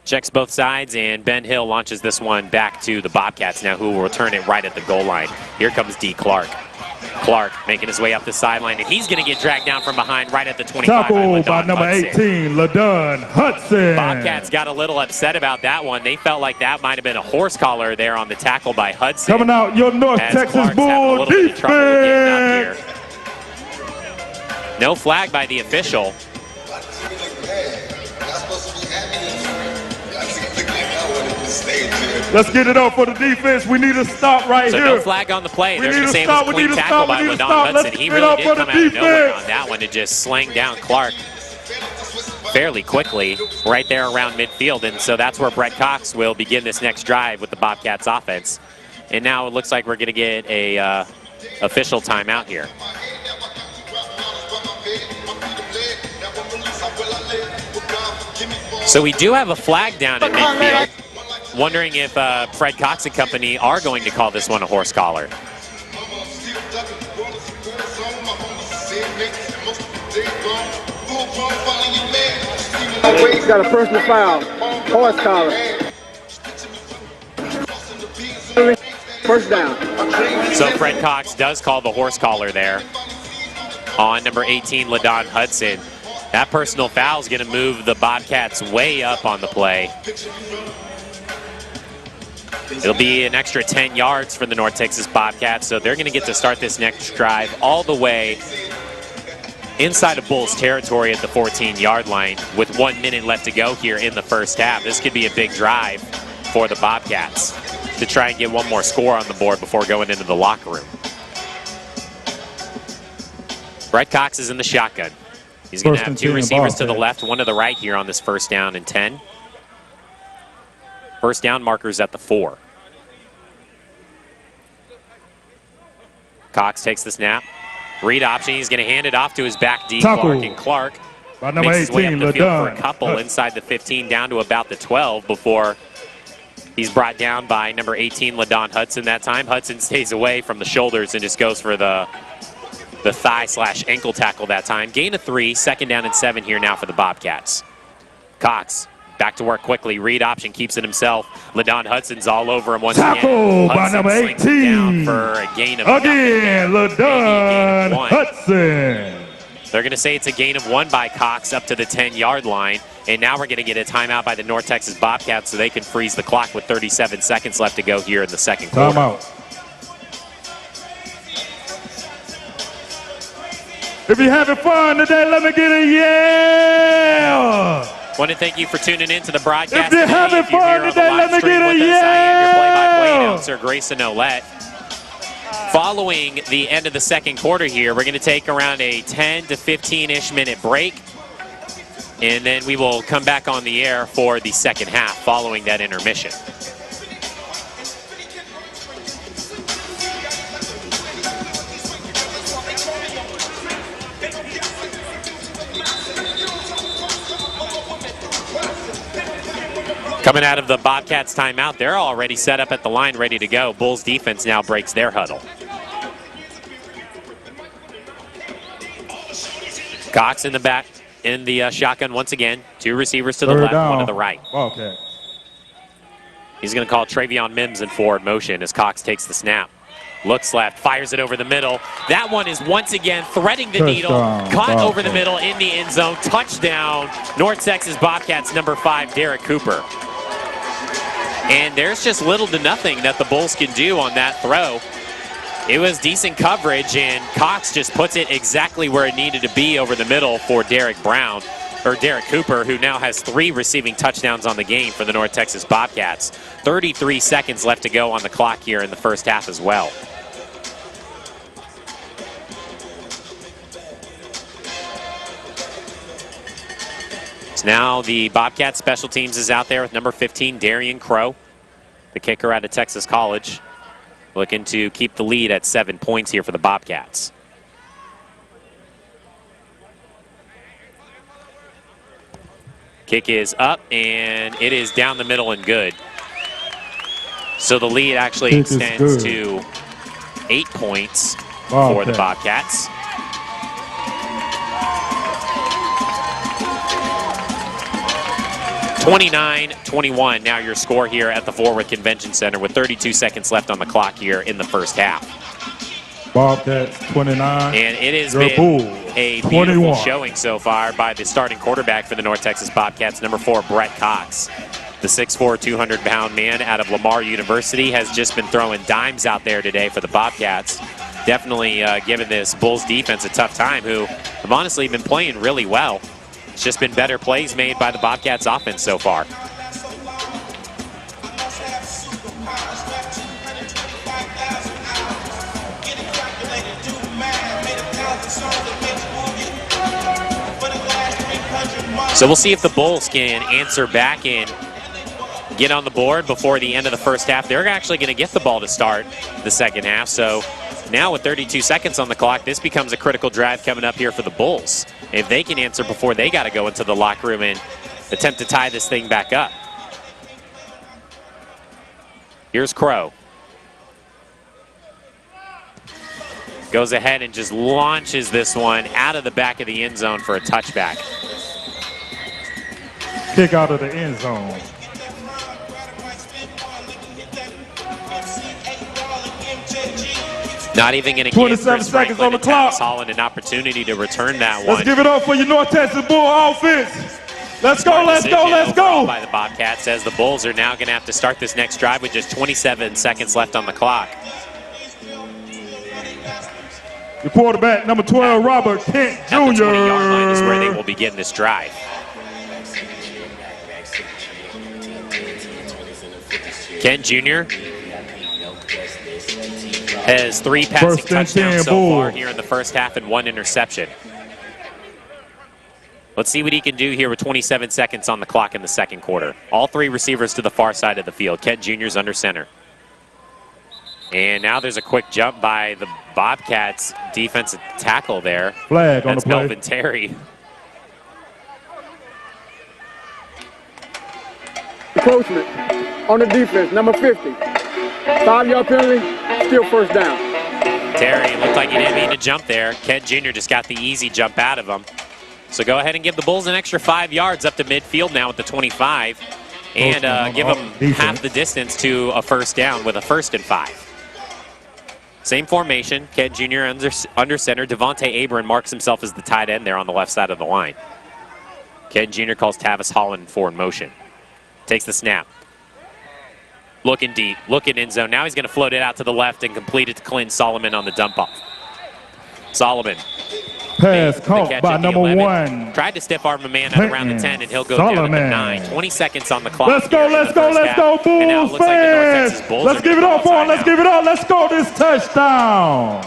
S1: Checks both sides, and Ben Hill launches this one back to the Bobcats now, who will return it right at the goal line. Here comes D. Clark. Clark making his way up the sideline, and he's going to get dragged down from behind right at the 25.
S2: Tackle by number 18, LaDon Hudson.
S1: Bobcats got a little upset about that one. They felt like that might have been a horse collar there on the tackle by Hudson.
S2: Coming out, your North Texas Bull defense.
S1: No flag by the official.
S2: Let's get it up for the defense. We need to stop right here.
S1: No flag on the play. They're going to say it was a clean tackle by LaDon Hudson. He really did come out of nowhere on that one to just sling down Clark fairly quickly right there around midfield. And so that's where Brett Cox will begin this next drive with the Bobcats offense. And now it looks like we're going to get a official timeout here. So we do have a flag down at midfield. Wondering if Fred Cox and company are going to call this one a horse collar.
S3: He's got a personal foul. Horse collar. First down.
S1: So Fred Cox does call the horse collar there on number 18, LaDon Hudson. That personal foul is going to move the Bobcats way up on the play. It'll be an extra 10 yards for the North Texas Bobcats, so they're going to get to start this next drive all the way inside of Bulls territory at the 14-yard line with 1 minute left to go here in the first half. This could be a big drive for the Bobcats to try and get one more score on the board before going into the locker room. Fred Cox is in the shotgun. He's going to have 2 receivers to the left, 1 to the right here on this first down and 10. First down markers at the 4. Cox takes the snap. Read option. He's going to hand it off to his back D, Clark. And Clark makes his way up the field for a couple inside the 15 down to about the 12 before he's brought down by number 18, LaDon Hudson that time. Hudson stays away from the shoulders and just goes for the thigh/ankle tackle that time. Gain of 3, second down and 7 here now for the Bobcats. Cox back to work quickly. Read option, keeps it himself. LaDon Hudson's all over him once again.
S2: Tackle by number 18.
S1: Down for a gain of
S2: again, LaDon Hudson.
S1: They're going to say it's a gain of 1 by Cox up to the 10-yard line. And now we're going to get a timeout by the North Texas Bobcats so they can freeze the clock with 37 seconds left to go here in the second quarter.
S2: Timeout. If you're having fun today, let me get a yeah!
S1: Want to thank you for tuning in to the broadcast.
S2: If you're having fun today, let me get a yeah!
S1: I am your play-by-play announcer, Grayson Ouellette. Following the end of the second quarter here, we're going to take around a 10 to 15-ish minute break. And then we will come back on the air for the second half following that intermission. Coming out of the Bobcats timeout, they're already set up at the line, ready to go. Bulls defense now breaks their huddle. Cox in the back, in the shotgun once again. 2 receivers to the left, 1 to the right.
S2: Okay.
S1: He's going to call Travion Mims in forward motion as Cox takes the snap. Looks left, fires it over the middle. That one is once again threading the needle. Caught over the middle in the end zone. Touchdown, North Texas Bobcats, number 5, Derek Cooper. And there's just little to nothing that the Bulls can do on that throw. It was decent coverage, and Cox just puts it exactly where it needed to be over the middle for Derek Cooper, who now has 3 receiving touchdowns on the game for the North Texas Bobcats. 33 seconds left to go on the clock here in the first half as well. So now the Bobcats special teams is out there with number 15, Darian Crow, the kicker out of Texas College, looking to keep the lead at 7 points here for the Bobcats. Kick is up, and it is down the middle and good. So the lead actually extends to 8 points for the Bobcats. (29-21) now your score here at the Fort Worth Convention Center with 32 seconds left on the clock here in the first half.
S2: Bobcats 29.
S1: And it has been a beautiful showing so far by the starting quarterback for the North Texas Bobcats, number 4, Brett Cox. The 6'4", 200-pound man out of Lamar University has just been throwing dimes out there today for the Bobcats. Definitely giving this Bulls defense a tough time, who have honestly been playing really well. It's just been better plays made by the Bobcats offense so far. So we'll see if the Bulls can answer back and get on the board before the end of the first half. They're actually going to get the ball to start the second half. So now with 32 seconds on the clock, this becomes a critical drive coming up here for the Bulls. If they can answer before they got to go into the locker room and attempt to tie this thing back up. Here's Crow. Goes ahead and just launches this one out of the back of the end zone for a touchback.
S2: Kick out of the end zone.
S1: Not even going to give
S2: 27 seconds on the clock.
S1: Holland an opportunity to return that one.
S2: Let's give it up for your North Texas Bull offense. Let's go, let's go, let's go.
S1: By the Bobcats, as the Bulls are now going to have to start this next drive with just 27 seconds left on the clock.
S2: Your quarterback, number 12, Robert Kent Jr.
S1: At the 20-yard line is where they will begin this drive. Kent Jr. has 3 passing touchdowns so far here in the first half and 1 interception. Let's see what he can do here with 27 seconds on the clock in the second quarter. All 3 receivers to the far side of the field. Kent Jr.'s under center. And now there's a quick jump by the Bobcats defensive tackle there.
S2: Flag on the play.
S1: Melvin Terry.
S3: Encroachment on the defense, number 50. 5-yard penalty, still first down.
S1: Terry looked like he didn't mean to jump there. Kent Jr. just got the easy jump out of him. So go ahead and give the Bulls an extra 5 yards up to midfield now at the 25. And give them half the distance to a first down with a 1st and 5. Same formation, Kent Jr. under center. Devontae Abram marks himself as the tight end there on the left side of the line. Kent Jr. calls Tavis Holland forward motion. Takes the snap. Looking deep, looking end zone. Now he's going to float it out to the left and complete it to Clint Solomon on the dump off. Solomon.
S2: Pass caught by number 1.
S1: Tried to stiff arm a man at around the 10, and he'll go down at the 9. 20 seconds on the clock.
S2: Let's go, let's go, let's go, Bulls fans. Let's give it up for him, let's give it up. Let's go this touchdown.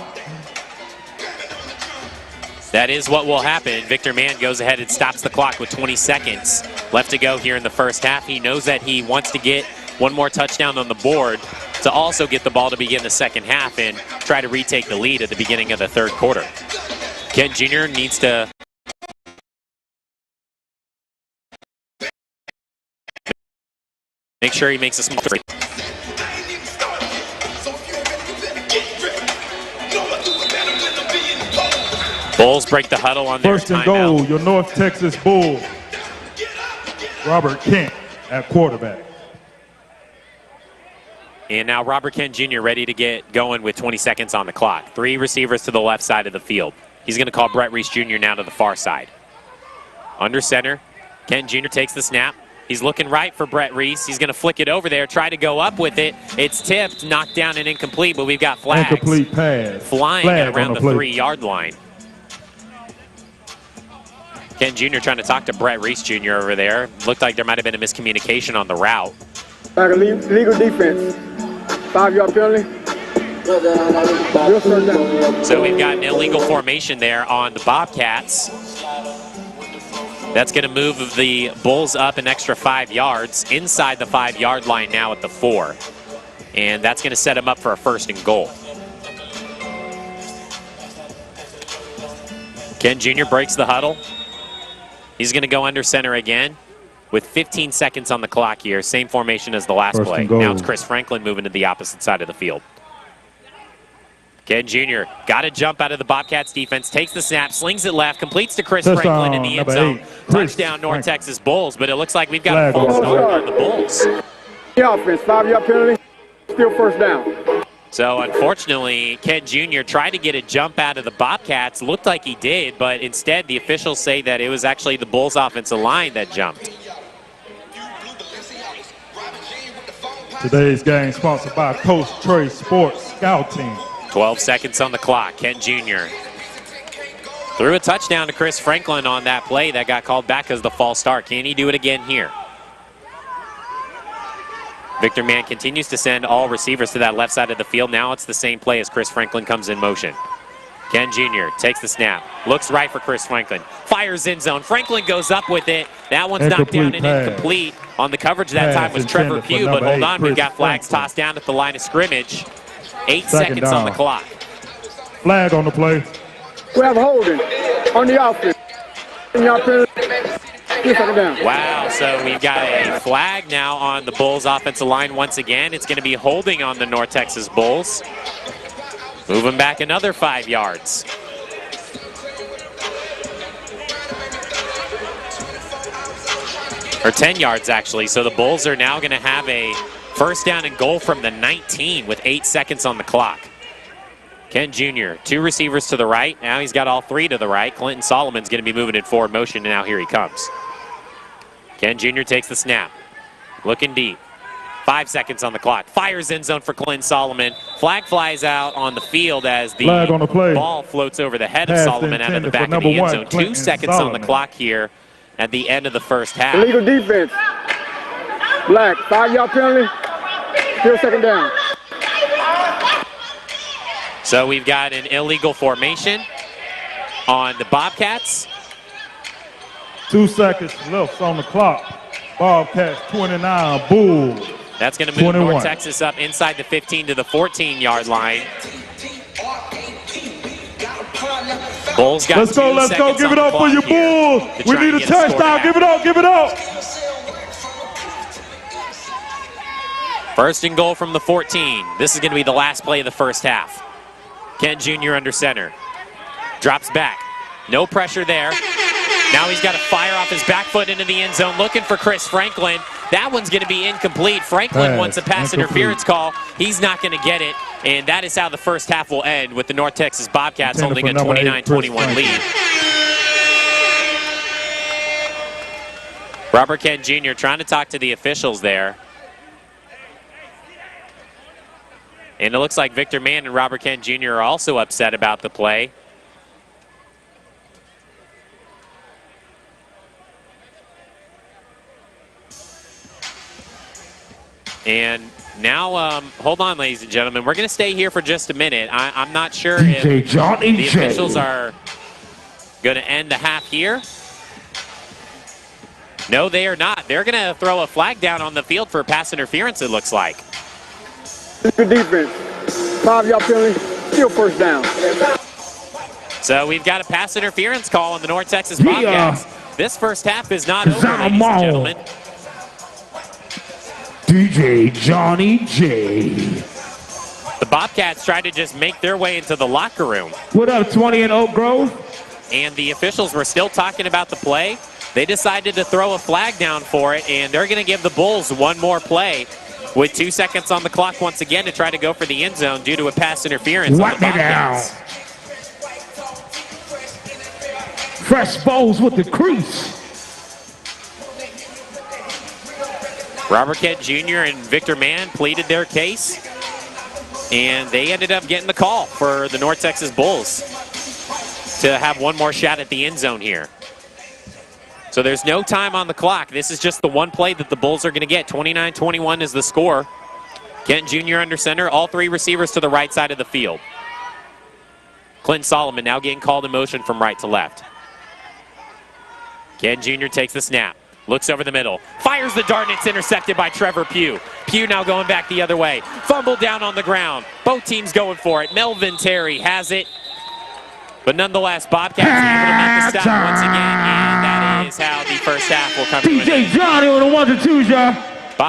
S1: That is what will happen. Victor Mann goes ahead and stops the clock with 20 seconds left to go here in the first half. He knows that he wants to get one more touchdown on the board to also get the ball to begin the second half and try to retake the lead at the beginning of the third quarter. Kent Jr. needs to make sure he makes a small break. Bulls break the huddle on their
S2: First and goal, your North Texas Bulls. Robert Kent at quarterback.
S1: And now Robert Kent Jr. ready to get going with 20 seconds on the clock. 3 receivers to the left side of the field. He's going to call Brett Reese Jr. now to the far side. Under center, Kent Jr. takes the snap. He's looking right for Brett Reese. He's going to flick it over there, try to go up with it. It's tipped, knocked down and incomplete, but we've got flags.
S2: Incomplete pass.
S1: Flying at around the 3-yard line. Kent Jr. trying to talk to Brett Reese Jr. over there. Looked like there might have been a miscommunication on the route.
S3: Like a legal defense. 5-yard penalty.
S1: So we've got an illegal formation there on the Bobcats. That's going to move the Bulls up an extra 5 yards inside the 5-yard line now at the 4. And that's going to set them up for a 1st and goal. Kent Jr. breaks the huddle. He's going to go under center again with 15 seconds on the clock here. Same formation as the last play. Now it's Chris Franklin moving to the opposite side of the field. Kent Jr. got a jump out of the Bobcats defense, takes the snap, slings it left, completes to Chris Franklin in the end zone. Touchdown North Texas Bulls, but it looks like we've got a false start on the Bulls.
S3: The offense, 5-yard penalty, still first down.
S1: So unfortunately, Kent Jr. tried to get a jump out of the Bobcats. Looked like he did, but instead the officials say that it was actually the Bulls offensive line that jumped.
S2: Today's game sponsored by Coach Trey Sports Scouting.
S1: 12 seconds on the clock. Kent Jr. threw a touchdown to Chris Franklin on that play that got called back as the false start. Can he do it again here? Victor Mann continues to send all receivers to that left side of the field. Now it's the same play as Chris Franklin comes in motion. Kent Jr. takes the snap, looks right for Chris Franklin, fires end zone. Franklin goes up with it. That one's knocked down and incomplete. On the coverage that time was Trevor Pugh, but hold on, we've got flags tossed down at the line of scrimmage. 8 seconds on the clock.
S2: Flag on the play.
S3: We have holding on the offense. Still second down.
S1: Wow, so we've got a flag now on the Bulls offensive line once again. It's going to be holding on the North Texas Bulls. Moving back another 5 yards. Or 10 yards, actually. So the Bulls are now going to have a first down and goal from the 19 with 8 seconds on the clock. Ken Jr., 2 receivers to the right. Now he's got all 3 to the right. Clinton Solomon's going to be moving in forward motion, and now here he comes. Ken Jr. takes the snap. Looking deep. 5 seconds on the clock. Fires end zone for Clinton Solomon. Flag flies out on the field as the ball floats over the head of Solomon out of the back of the end zone. 2 seconds on the clock here at the end of the first half.
S3: Illegal defense. Black, 5-yard penalty. Still second down.
S1: So we've got an illegal formation on the Bobcats.
S2: 2 seconds left on the clock. Bobcats 29, Bulls.
S1: That's going to move 21. North Texas up inside the 15 to the 14-yard line. Bulls got
S2: let's go, give it up for your Bulls. We need a touchdown, give it up.
S1: First and goal from the 14. This is going to be the last play of the first half. Ken Jr. under center. Drops back. No pressure there. Now he's got to fire off his back foot into the end zone, looking for Chris Franklin. That one's going to be incomplete. Franklin wants a pass interference call. He's not going to get it, and that is how the first half will end, with the North Texas Bobcats holding a 29-21 lead. Robert Ken Jr. trying to talk to the officials there. And it looks like Victor Mann and Robert Ken Jr. are also upset about the play. And now, hold on, ladies and gentlemen. We're going to stay here for just a minute. I'm not sure if the officials are going to end the half here. No, they are not. They're going to throw a flag down on the field for pass interference, it looks like.
S3: Good defense. 5-yard penalty. Still first down.
S1: So we've got a pass interference call on the North Texas Bobcats. This first half is not over, ladies and gentlemen.
S4: DJ Johnny J.
S1: The Bobcats tried to just make their way into the locker room.
S4: What up, 20 in Oak Grove?
S1: And the officials were still talking about the play. They decided to throw a flag down for it, and they're going to give the Bulls one more play with 2 seconds on the clock once again to try to go for the end zone due to a pass interference on the Bobcats.
S4: Fresh Bowls with the crease.
S1: Robert Kett Jr. and Victor Mann pleaded their case, and they ended up getting the call for the North Texas Bulls to have one more shot at the end zone here. So there's no time on the clock. This is just the one play that the Bulls are going to get. 29-21 is the score. Kent Jr. under center, all 3 receivers to the right side of the field. Clinton Solomon now getting called in motion from right to left. Kent Jr. takes the snap. Looks over the middle, fires the dart, and it's intercepted by Trevor Pugh. Pugh now going back the other way. Fumble down on the ground. Both teams going for it. Melvin Terry has it. But nonetheless, Bobcats are able to make the stop once again, and that is how the first half will come to an end.
S4: DJ Johnny on the 1s and 2s, y'all.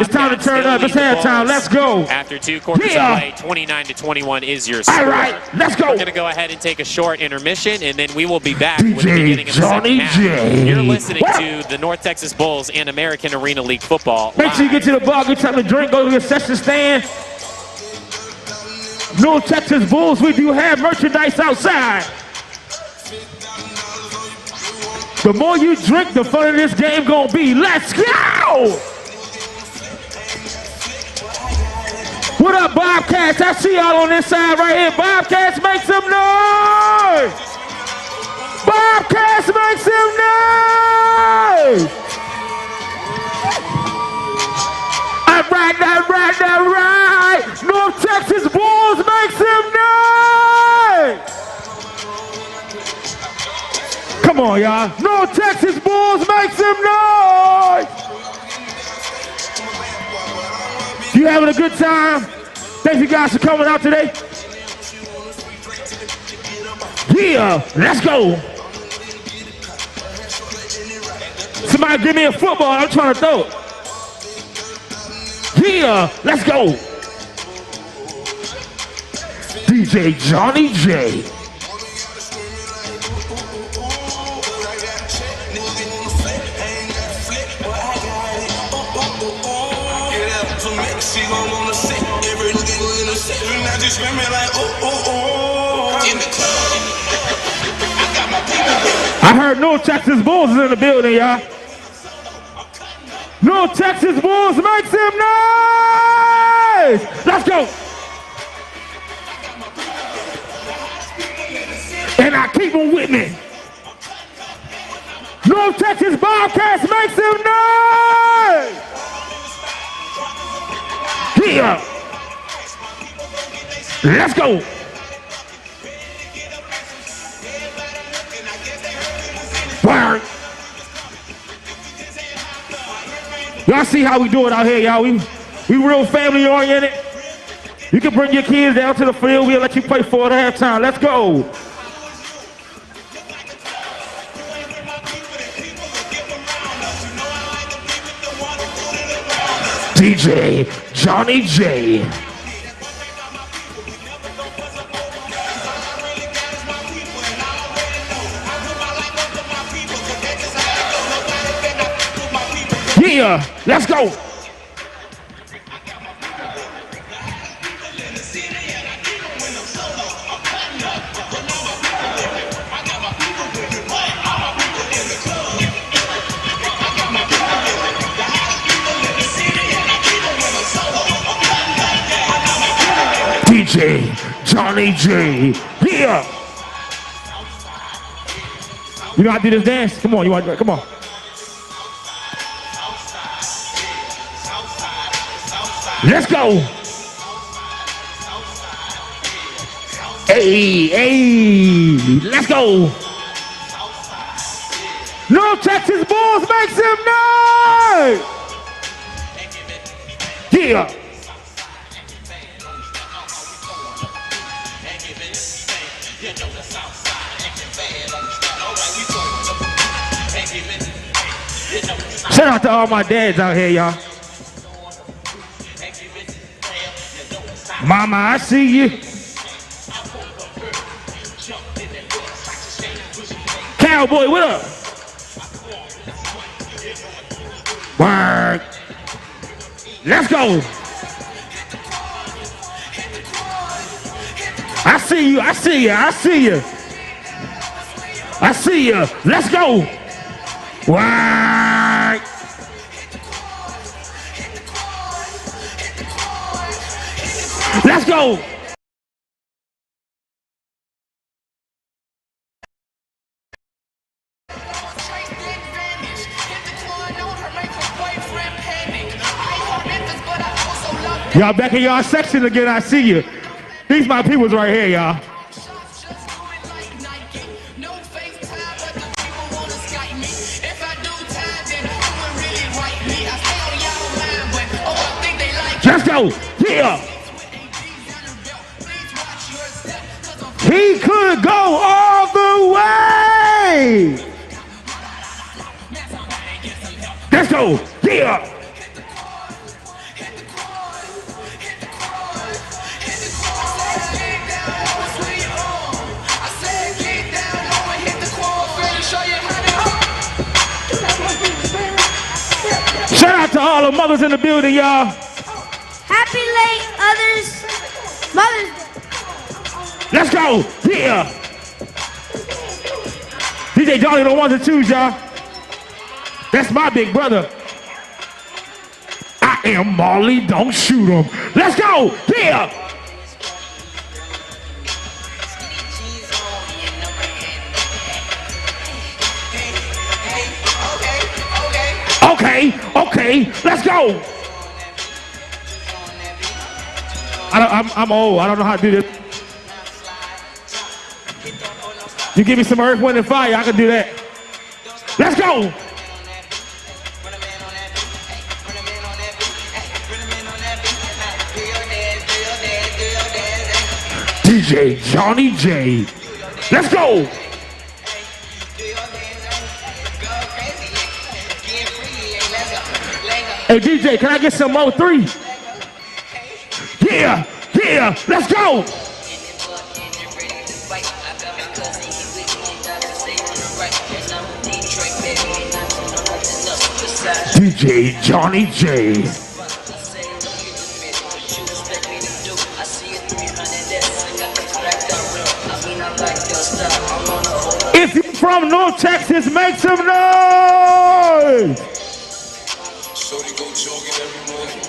S4: It's time to turn up. It's halftime. Let's go.
S1: After 2 quarters of play, 29-21 is your score.
S4: All right, let's go.
S1: We're going to go ahead and take a short intermission, and then we will be back with the beginning of the second half. You're listening to the North Texas Bulls and American Arena League football.
S4: Make sure you get to the bar, get something to drink, go to the concession stand. North Texas Bulls, we do have merchandise outside. The more you drink, the funner this game gonna be. Let's go! What up, Bobcats? I see y'all on this side right here. Bobcats, make some noise! Bobcats, make some noise! All right. North Texas Bulls, make some noise! Come on, y'all. North Texas Bulls, make some noise! You having a good time? Thank you guys for coming out today. Yeah, let's go. Somebody give me a football. I'm trying to throw it. Yeah, let's go. DJ Johnny J. I heard North Texas Bulls is in the building, y'all. North Texas Bulls, make some noise! Let's go! And I keep them with me. North Texas Bobcats, make some noise! Yeah! Let's go! Word! Y'all see how we do it out here, y'all. We real family oriented. You can bring your kids down to the field. We'll let you play 4 at halftime. Let's go. DJ Johnny J. Yeah, let's go. DJ Johnny J. Yeah. You know how to do this dance? Come on, you want to come on. Let's go. Hey, hey, let's go. North Texas Bulls, make some noise. Yeah. Shout out to all my dads out here, y'all. Mama, I see you. Cowboy, what up? Word. Let's go. I see you, I see you, I see you. I see you. Let's go. Word. Let's go. Y'all back in y'all section again, I see you. These my peoples right here, y'all. Let's go. Yeah. He could go all the way. Let's go. Yeah. Shout out to all the mothers in the building, y'all.
S5: Happy late Mother's Day.
S4: Let's go. Yeah. DJ Johnny the ones and twos, y'all. That's my big brother. I am Marley, don't shoot him. Let's go. Yeah. Okay, let's go. I'm old. I don't know how to do this. You give me some earth, wind, and fire, I can do that. Let's go. DJ Johnny J. Let's go. Hey, DJ, can I get some more 3? Yeah, yeah, let's go. DJ Johnny J. If you're from North Texas, make some noise.
S6: Shorty go jogging every morning.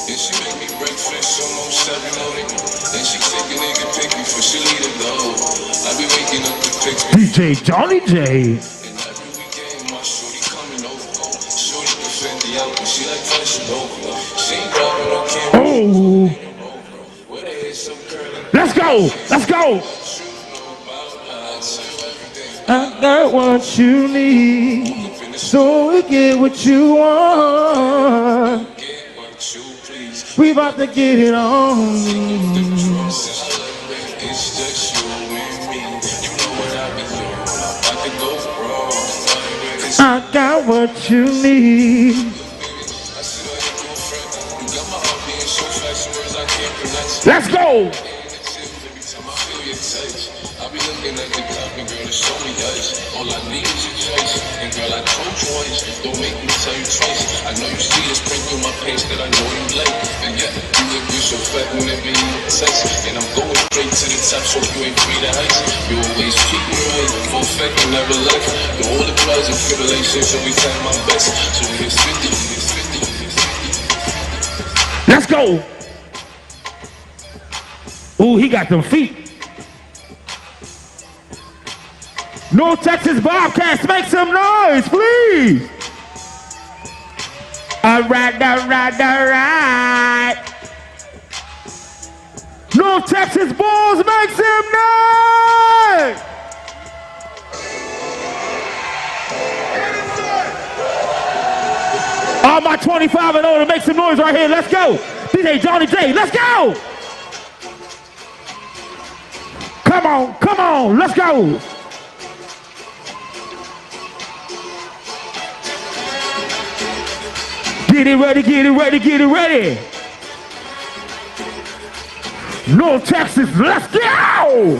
S6: Then she make me breakfast almost every morning. Then she take a nigga pick me for she leave it low. I be waking up to pick me.
S4: DJ Johnny J.
S6: And every weekend my shorty coming over. Shorty can fend the out, but she like fashion over. She ain't driving on camera.
S4: Oh.
S6: Where they hit some curling.
S4: Let's go. Let's go. I got what you need, so we get what you want. We about to get it on.
S6: It's just you and me. You know what I be doing. I could go wrong.
S4: I got what you need. Let's go.
S6: I be looking at the clock and girl, it's so me ice. All I need is your choice. And girl, I told you once, don't make me tell you twice. I know you see this print through my pants that I know you like. And yeah, you look good so fat whenever you text. And I'm going straight to the top so you ain't free to ice. You always keep me right, full fact and never left. The only prize and tribulations every time I'm best. So here's 50, here's 50, here's 50.
S4: Let's go. Ooh, he got them feet. North Texas Bobcats, make some noise, please. All right, all right, all right. North Texas Bulls, make some noise. All my 25 and older, make some noise right here. Let's go. DJ Johnny J, let's go. Come on, let's go. Get it ready, get it ready, get it ready. North Texas, let's go!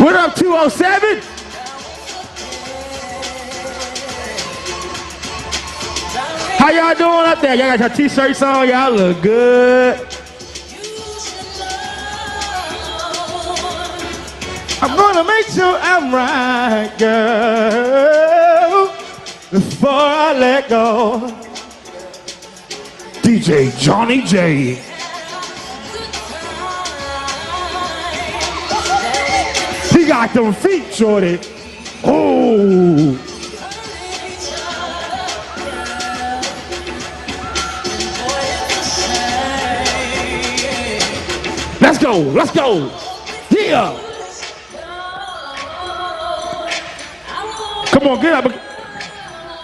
S4: What up, 207? How y'all doing up there? Y'all got your t-shirts on, y'all look good. I'm gonna make sure I'm right, girl, before I let go. DJ Johnny J. He got them feet, shorty. Oh. Let's go, let's go. Yeah. Come on, get up.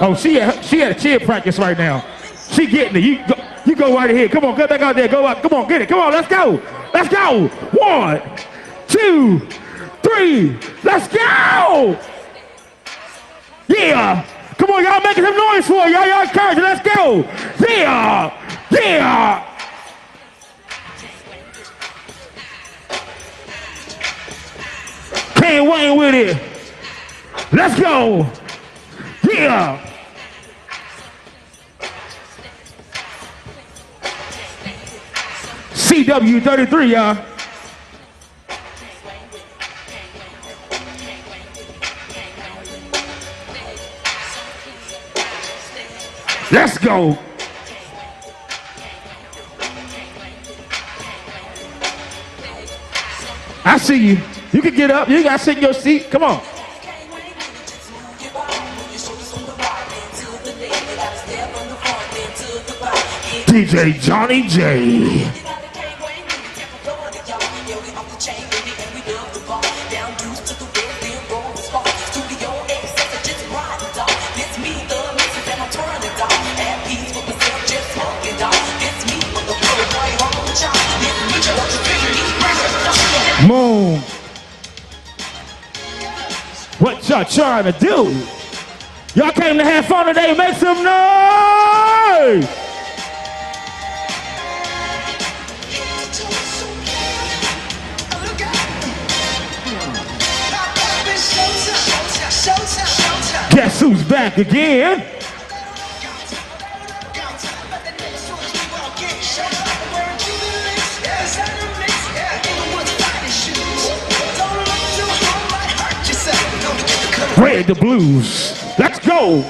S4: Oh, she at a cheer practice right now. She getting it. You go right ahead. Come on, get back out there. Go up. Come on, get it. Come on, let's go. Let's go. 1, 2, 3. Let's go. Yeah. Come on, y'all making some noise for it. Y'all encouraging. Let's go. Yeah. Yeah. Can't wait with it. Let's go. Yeah. CW33, y'all. Let's go. I see you. You can get up. You got to sit in your seat. Come on. DJ Johnny J. Moon. What y'all trying to do? Y'all came to have fun today. Make some noise. Guess who's back again? Red the Blues. Let's go.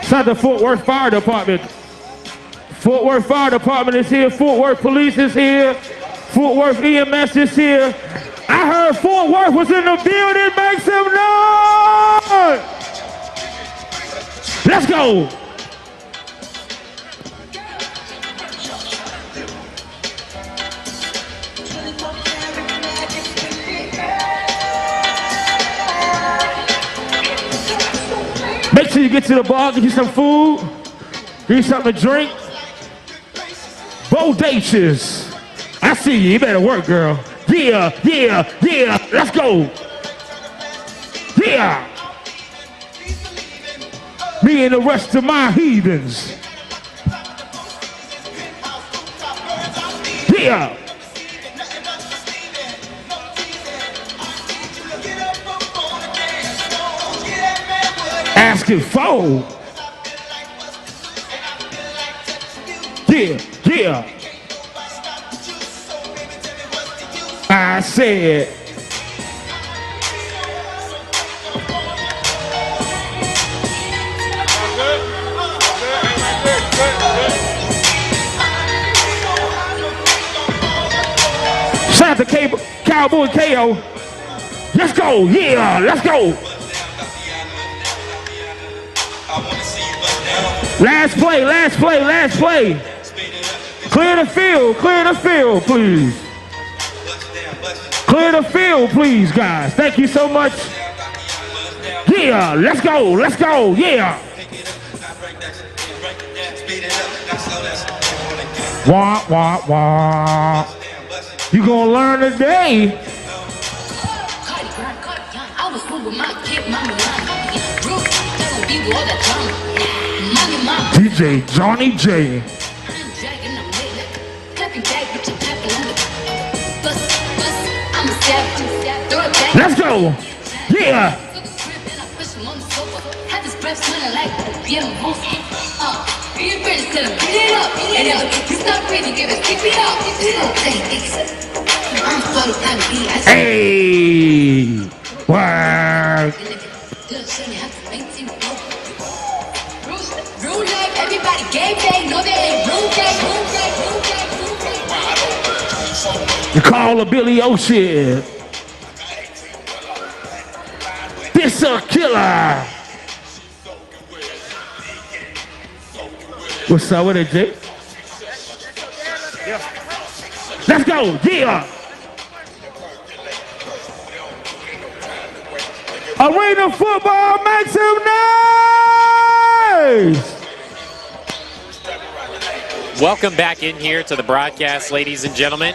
S4: Shout out to Fort Worth Fire Department. Fort Worth Fire Department is here. Fort Worth Police is here. Fort Worth EMS is here. I heard Fort Worth was in the building. Make some noise. Let's go. Make sure you get to the bar, get you some food, get you something to drink. Bodacious. I see you. You better work, girl. Yeah, yeah, yeah. Let's go. Yeah. Me and the rest of my heathens. Yeah. Asking for. Yeah, yeah. I said. Shout out to Cowboy KO. Let's go, yeah, let's go. Last play, last play, last play. Clear the field, please. Clear the field, please, guys. Thank you so much. Yeah, let's go, yeah. Wah, wah, wah. You gonna learn today. DJ Johnny J. Let's go. Yeah. Hey. Wow. You call a Billy Ocean. This a killer. What's up with it, Jay? Let's go, yeah. Arena football, make some noise.
S1: Welcome back in here to the broadcast, ladies and gentlemen.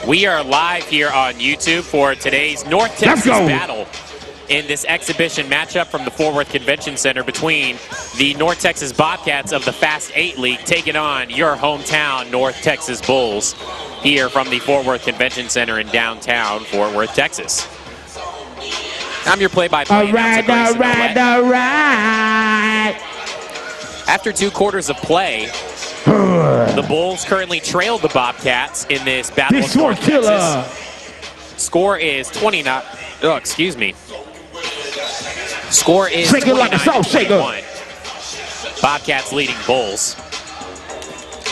S1: We are live here on YouTube for today's North Texas battle in this exhibition matchup from the Fort Worth Convention Center between the North Texas Bobcats of the Fast 8 League taking on your hometown North Texas Bulls here from the Fort Worth Convention Center in downtown Fort Worth, Texas. I'm your play-by-play announcer,
S4: All right.
S1: After 2 quarters of play, the Bulls currently trailed the Bobcats in this battle of North Texas. Score is 29. Oh, excuse me. Score is 29-21. Bobcats leading Bulls.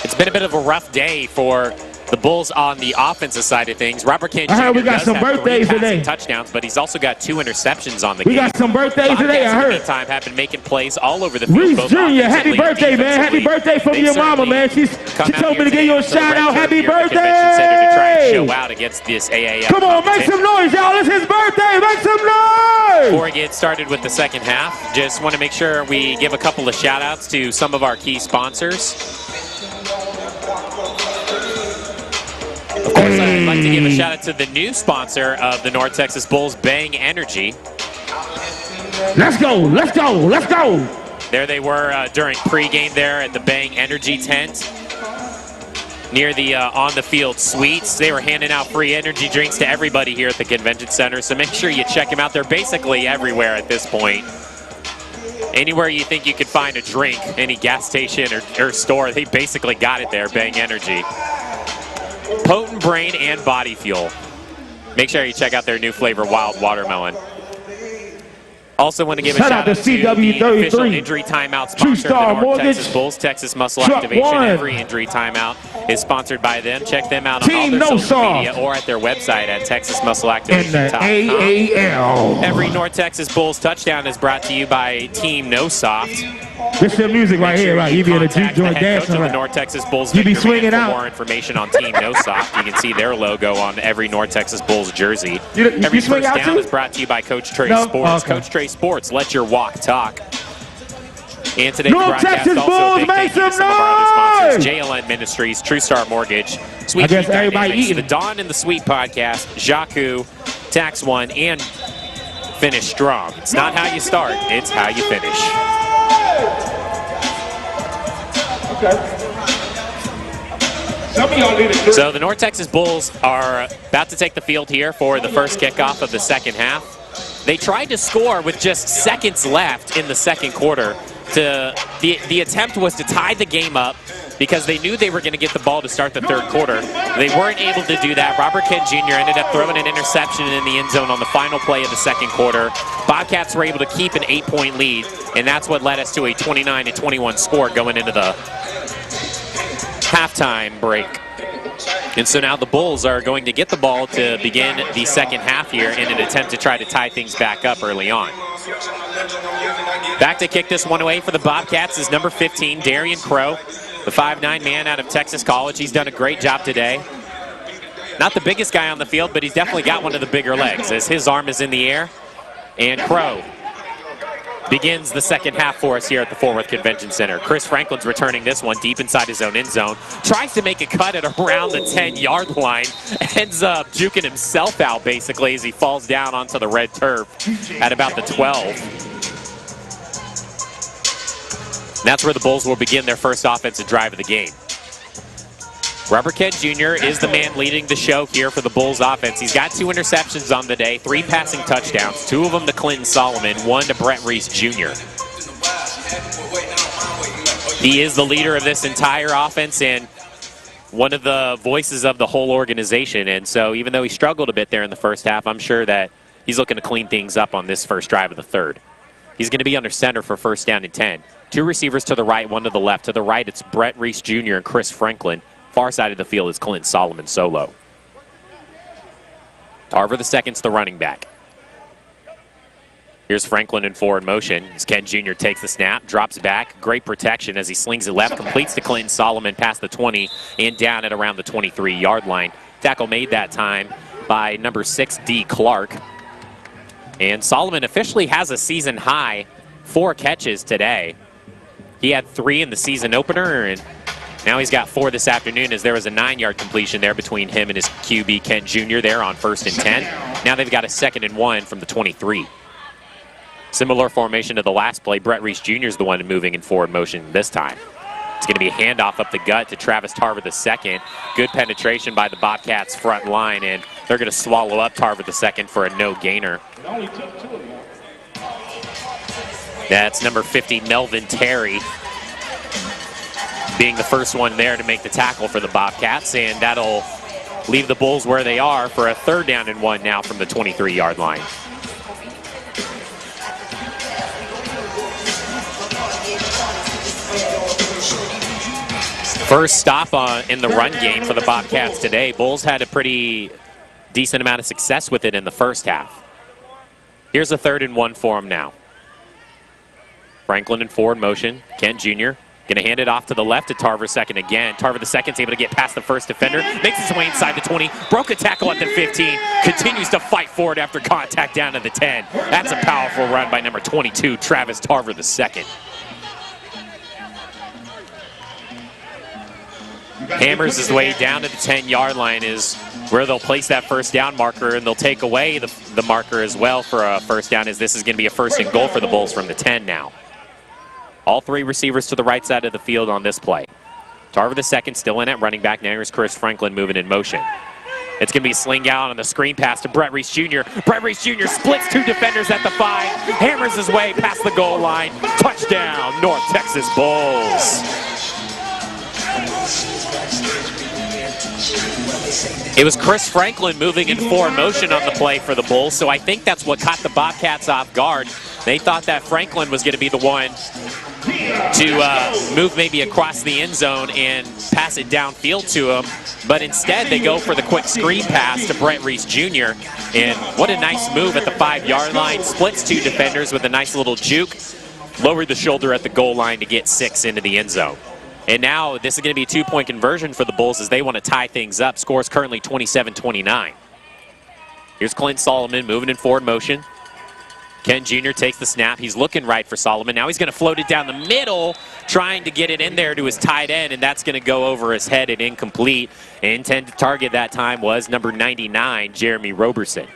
S1: It's been a bit of a rough day for the Bulls on the offensive side of things. Robert Kent Jr.
S4: we got some birthdays today.
S1: Touchdowns, but he's also got 2 interceptions on the game.
S4: We got some birthdays today, I heard.
S1: In the meantime, have been making plays all over the field.
S4: Reese Jr., happy birthday, man. Happy birthday from your mama, man. She told me to give you a shout out. Happy birthday.
S1: To try and show out against this AAF.
S4: Come on, make some noise, y'all. It's his birthday. Make some noise.
S1: Before we get started with the second half, just want to make sure we give a couple of shout outs to some of our key sponsors. Of course, I'd like to give a shout out to the new sponsor of the North Texas Bulls, Bang Energy.
S4: Let's go, let's go, let's go.
S1: There they were during pregame there at the Bang Energy tent near the on-the-field suites. They were handing out free energy drinks to everybody here at the convention center, so make sure you check them out. They're basically everywhere at this point. Anywhere you think you could find a drink, any gas station or store, they basically got it there, Bang Energy. Potent brain and body fuel. Make sure you check out their new flavor, Wild Watermelon. Also want to give a shout out to the official injury timeout sponsor of the North Texas Bulls, Texas Muscle Activation. Every injury timeout is sponsored by them. Check them out on all their social media or at their website at TexasMuscleActivation.com. Every North Texas Bulls touchdown is brought to you by Team No Soft.
S4: This is the music right here, right? You be in a juke joint dancing,
S1: right? The North Texas Bulls.
S4: You be swinging out.
S1: For more information on Team No Soft, you can see their logo on every North Texas Bulls jersey. Every first down is brought to you by Coach Trey Sports. Coach Trey Sports, let your walk talk. And today's broadcast also big thank you to some of our other sponsors: JLN Ministries, True Star Mortgage, Sweet Tea Dynamics, the Dawn and the Sweet Podcast, Jaku, Tax One, and Finish Strong. It's not how you start, it's how you finish. So the North Texas Bulls are about to take the field here for the first kickoff of the second half. They tried to score with just seconds left in the second quarter. The attempt was to tie the game up because they knew they were going to get the ball to start the third quarter. They weren't able to do that. Robert Kent Jr. ended up throwing an interception in the end zone on the final play of the second quarter. Bobcats were able to keep an 8-point lead, and that's what led us to a 29-21 score going into the halftime break. And so now the Bulls are going to get the ball to begin the second half here in an attempt to try to tie things back up early on. Back to kick this one away for the Bobcats is number 15, Darian Crow, the 5'9" man out of Texas College. He's done a great job today. Not the biggest guy on the field, but he's definitely got one of the bigger legs as his arm is in the air. And Crow begins the second half for us here at the Fort Worth Convention Center. Chris Franklin's returning this one deep inside his own end zone. Tries to make a cut at around the 10-yard line. Ends up juking himself out, basically, as he falls down onto the red turf at about the 12. That's where the Bulls will begin their first offensive drive of the game. Robert Kent Jr. is the man leading the show here for the Bulls offense. He's got 2 interceptions on the day, 3 passing touchdowns, 2 of them to Clinton Solomon, 1 to Brett Reese Jr. He is the leader of this entire offense and one of the voices of the whole organization. And so even though he struggled a bit there in the first half, I'm sure that he's looking to clean things up on this first drive of the third. He's going to be under center for first down and 10. 2 receivers to the right, 1 to the left. To the right, it's Brett Reese Jr. and Chris Franklin. Far side of the field is Clinton Solomon solo. Tarver II's the running back. Here's Franklin in forward motion as Ken Jr. takes the snap, drops back. Great protection as he slings it left, completes to Clinton Solomon past the 20 and down at around the 23-yard line. Tackle made that time by number 6, D. Clark. And Solomon officially has a season high 4 catches today. He had 3 in the season opener, and now he's got 4 this afternoon as there was a 9-yard completion there between him and his QB, Kent Jr. there on 1st and 10. Now they've got a 2nd and 1 from the 23. Similar formation to the last play. Brett Reese Jr. is the one moving in forward motion this time. It's going to be a handoff up the gut to Travis Tarver II. Good penetration by the Bobcats front line, and they're going to swallow up Tarver II for a no gainer. That's number 50, Melvin Terry, being the first one there to make the tackle for the Bobcats, and that'll leave the Bulls where they are for a 3rd down and 1 now from the 23-yard line. First stop in the run game for the Bobcats today. Bulls had a pretty decent amount of success with it in the first half. Here's a 3rd and 1 for them now. Franklin in forward motion. Kent Jr. going to hand it off to the left to Tarver II again. Tarver II's able to get past the first defender. Makes his way inside the 20. Broke a tackle at the 15. Continues to fight forward after contact down to the 10. That's a powerful run by number 22, Travis Tarver II. hammers his way down to the 10-yard line is where they'll place that first down marker, and they'll take away the marker as well for a first down, as this is going to be a first and goal for the Bulls from the 10 now. All three receivers to the right side of the field on this play. Tarver the second still in at running back. Now here's Chris Franklin moving in motion. It's going to be a sling out on the screen pass to Brett Reese Jr. Brett Reese Jr. splits two defenders at the 5, hammers his way past the goal line. Touchdown, North Texas Bulls. It was Chris Franklin moving in forward motion on the play for the Bulls, so I think that's what caught the Bobcats off guard. They thought that Franklin was going to be the one to move maybe across the end zone and pass it downfield to him, but instead they go for the quick screen pass to Brett Reese Jr. And what a nice move at the 5-yard line. Splits two defenders with a nice little juke. Lowered the shoulder at the goal line to get 6 into the end zone. And now this is going to be a 2-point conversion for the Bulls as they want to tie things up. Score's currently 27-29. Here's Clint Solomon moving in forward motion. Ken Jr. takes the snap. He's looking right for Solomon. Now he's going to float it down the middle, trying to get it in there to his tight end, and that's going to go over his head and incomplete. Intended target that time was number 99, Jeremy Roberson.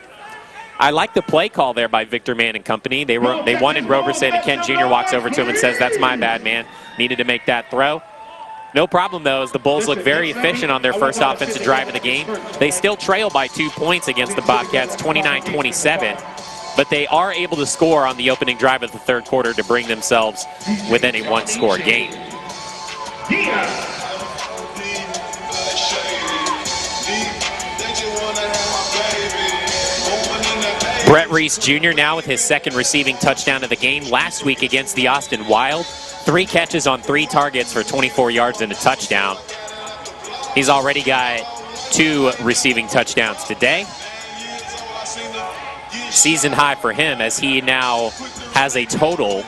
S1: I like the play call there by Victor Mann and company. They wanted Roberson, and Ken Jr. walks over to him and says, "That's my bad, man. Needed to make that throw." No problem, though, as the Bulls look very efficient on their first offensive drive of the game. They still trail by 2 points against the Bobcats, 29-27. But they are able to score on the opening drive of the third quarter to bring themselves within a 1-score game. Brett Reese Jr. now with his second receiving touchdown of the game last week against the Austin Wild. 3 catches on 3 targets for 24 yards and a touchdown. He's already got 2 receiving touchdowns today. Season high for him as he now has a total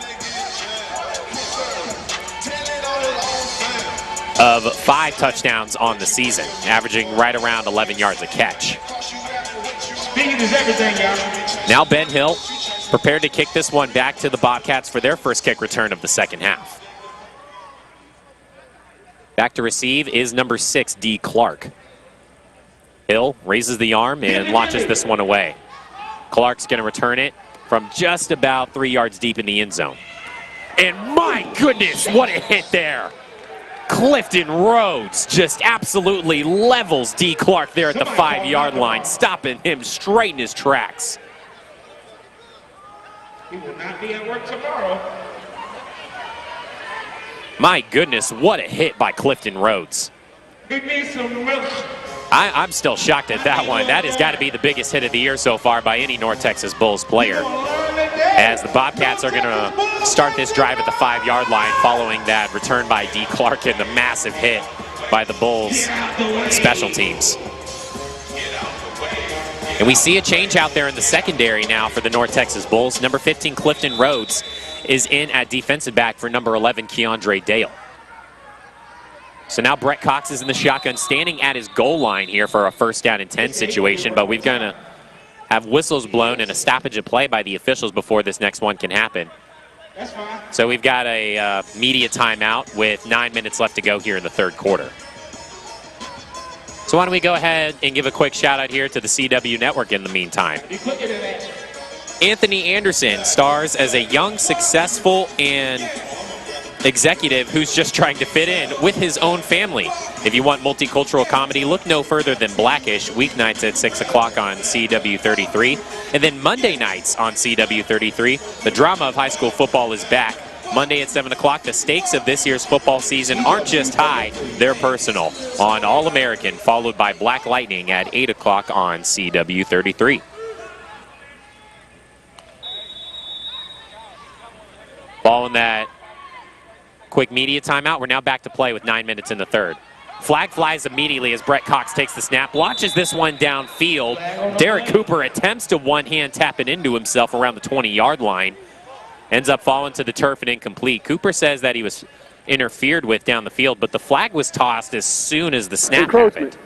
S1: of 5 touchdowns on the season, averaging right around 11 yards a catch.
S4: Speed is everything, y'all.
S1: Now Ben Hill prepared to kick this one back to the Bobcats for their first kick return of the second half. Back to receive is number 6, D. Clark. Hill raises the arm and launches this one away. Clark's going to return it from just about 3 yards deep in the end zone. And my goodness, what a hit there. Clifton Rhodes just absolutely levels D. Clark there at the 5-yard line, stopping him straight in his tracks.
S4: He will not be at work tomorrow.
S1: My goodness, what a hit by Clifton Rhodes.
S4: He needs some milk.
S1: I'm still shocked at that one. That has got to be the biggest hit of the year so far by any North Texas Bulls player, as the Bobcats are going to start this drive at the 5-yard line following that return by D. Clark and the massive hit by the Bulls special teams. And we see a change out there in the secondary now for the North Texas Bulls. Number 15, Clifton Rhodes, is in at defensive back for number 11, Keandre Dale. So now Brett Cox is in the shotgun, standing at his goal line here for a 1st down and 10 situation, but we're going to have whistles blown and a stoppage of play by the officials before this next one can happen.
S4: That's fine.
S1: So we've got a media timeout with 9 minutes left to go here in the third quarter. So why don't we go ahead and give a quick shout out here to the CW Network in the meantime. Anthony Anderson stars as a young, successful, and executive who's just trying to fit in with his own family. If you want multicultural comedy, look no further than Blackish, weeknights at 6 o'clock on CW33. And then Monday nights on CW33, the drama of high school football is back. Monday at 7 o'clock, the stakes of this year's football season aren't just high, they're personal. On All-American, followed by Black Lightning at 8 o'clock on CW33. Following that quick media timeout, we're now back to play with 9 minutes in the third. Flag flies immediately as Brett Cox takes the snap, launches this one downfield. Derek Cooper attempts to one-hand tap it into himself around the 20-yard line. Ends up falling to the turf and incomplete. Cooper says that he was interfered with down the field, but the flag was tossed as soon as the snap happened.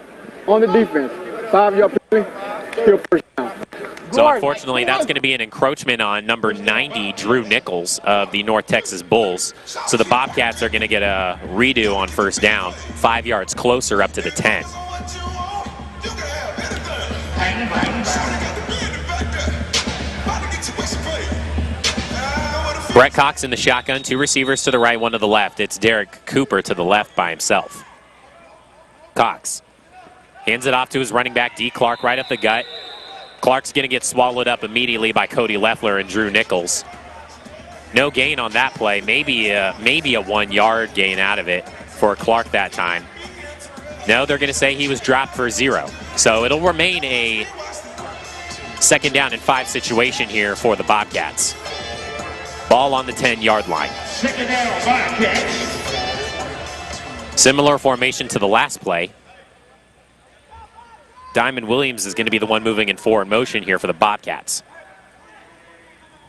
S3: On the defense, 5-yard penalty, still first down.
S1: So unfortunately, that's going to be an encroachment on number 90, Drew Nichols of the North Texas Bulls. So the Bobcats are going to get a redo on first down, 5 yards closer up to the 10. Brett Cox in the shotgun, 2 receivers to the right, 1 to the left. It's Derek Cooper to the left by himself. Cox hands it off to his running back, D. Clark, right up the gut. Clark's going to get swallowed up immediately by Cody Leffler and Drew Nichols. No gain on that play. Maybe a 1 yard gain out of it for Clark that time. No, they're going to say he was dropped for 0. So it'll remain a 2nd down and 5 situation here for the Bobcats. Ball on the 10-yard line.
S4: 2nd down, Bobcats.
S1: Similar formation to the last play. Diamond Williams is going to be the one moving in forward motion here for the Bobcats.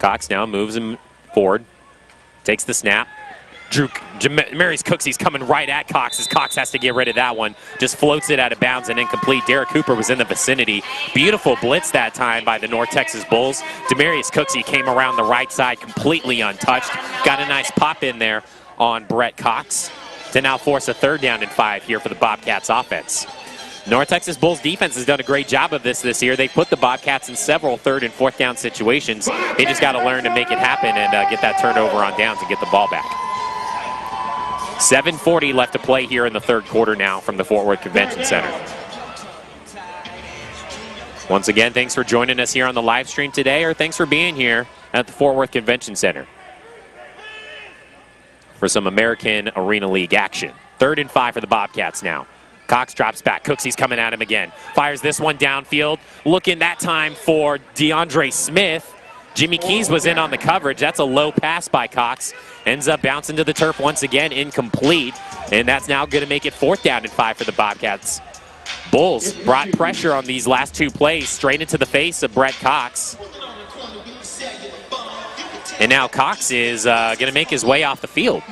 S1: Cox now moves him forward, takes the snap. Jamarius Cooksey's coming right at Cox as Cox has to get rid of that one. Just floats it out of bounds and incomplete. Derek Cooper was in the vicinity. Beautiful blitz that time by the North Texas Bulls. Demarius Cooksey came around the right side completely untouched. Got a nice pop in there on Brett Cox to now force a 3rd down and 5 here for the Bobcats offense. North Texas Bulls defense has done a great job of this year. They put the Bobcats in several 3rd and 4th down situations. They just got to learn to make it happen and get that turnover on downs and get the ball back. 7:40 left to play here in the 3rd quarter now from the Fort Worth Convention Center. Once again, thanks for joining us here on the live stream today, or thanks for being here at the Fort Worth Convention Center for some American Arena League action. 3rd and 5 for the Bobcats now. Cox drops back. Cooksey's coming at him again. Fires this one downfield. Looking that time for DeAndre Smith. Jimmy Keys was in on the coverage. That's a low pass by Cox. Ends up bouncing to the turf once again, incomplete. And that's now going to make it 4th down and 5 for the Bobcats. Bulls brought pressure on these last 2 plays straight into the face of Brett Cox. And now Cox is going to make his way off the field.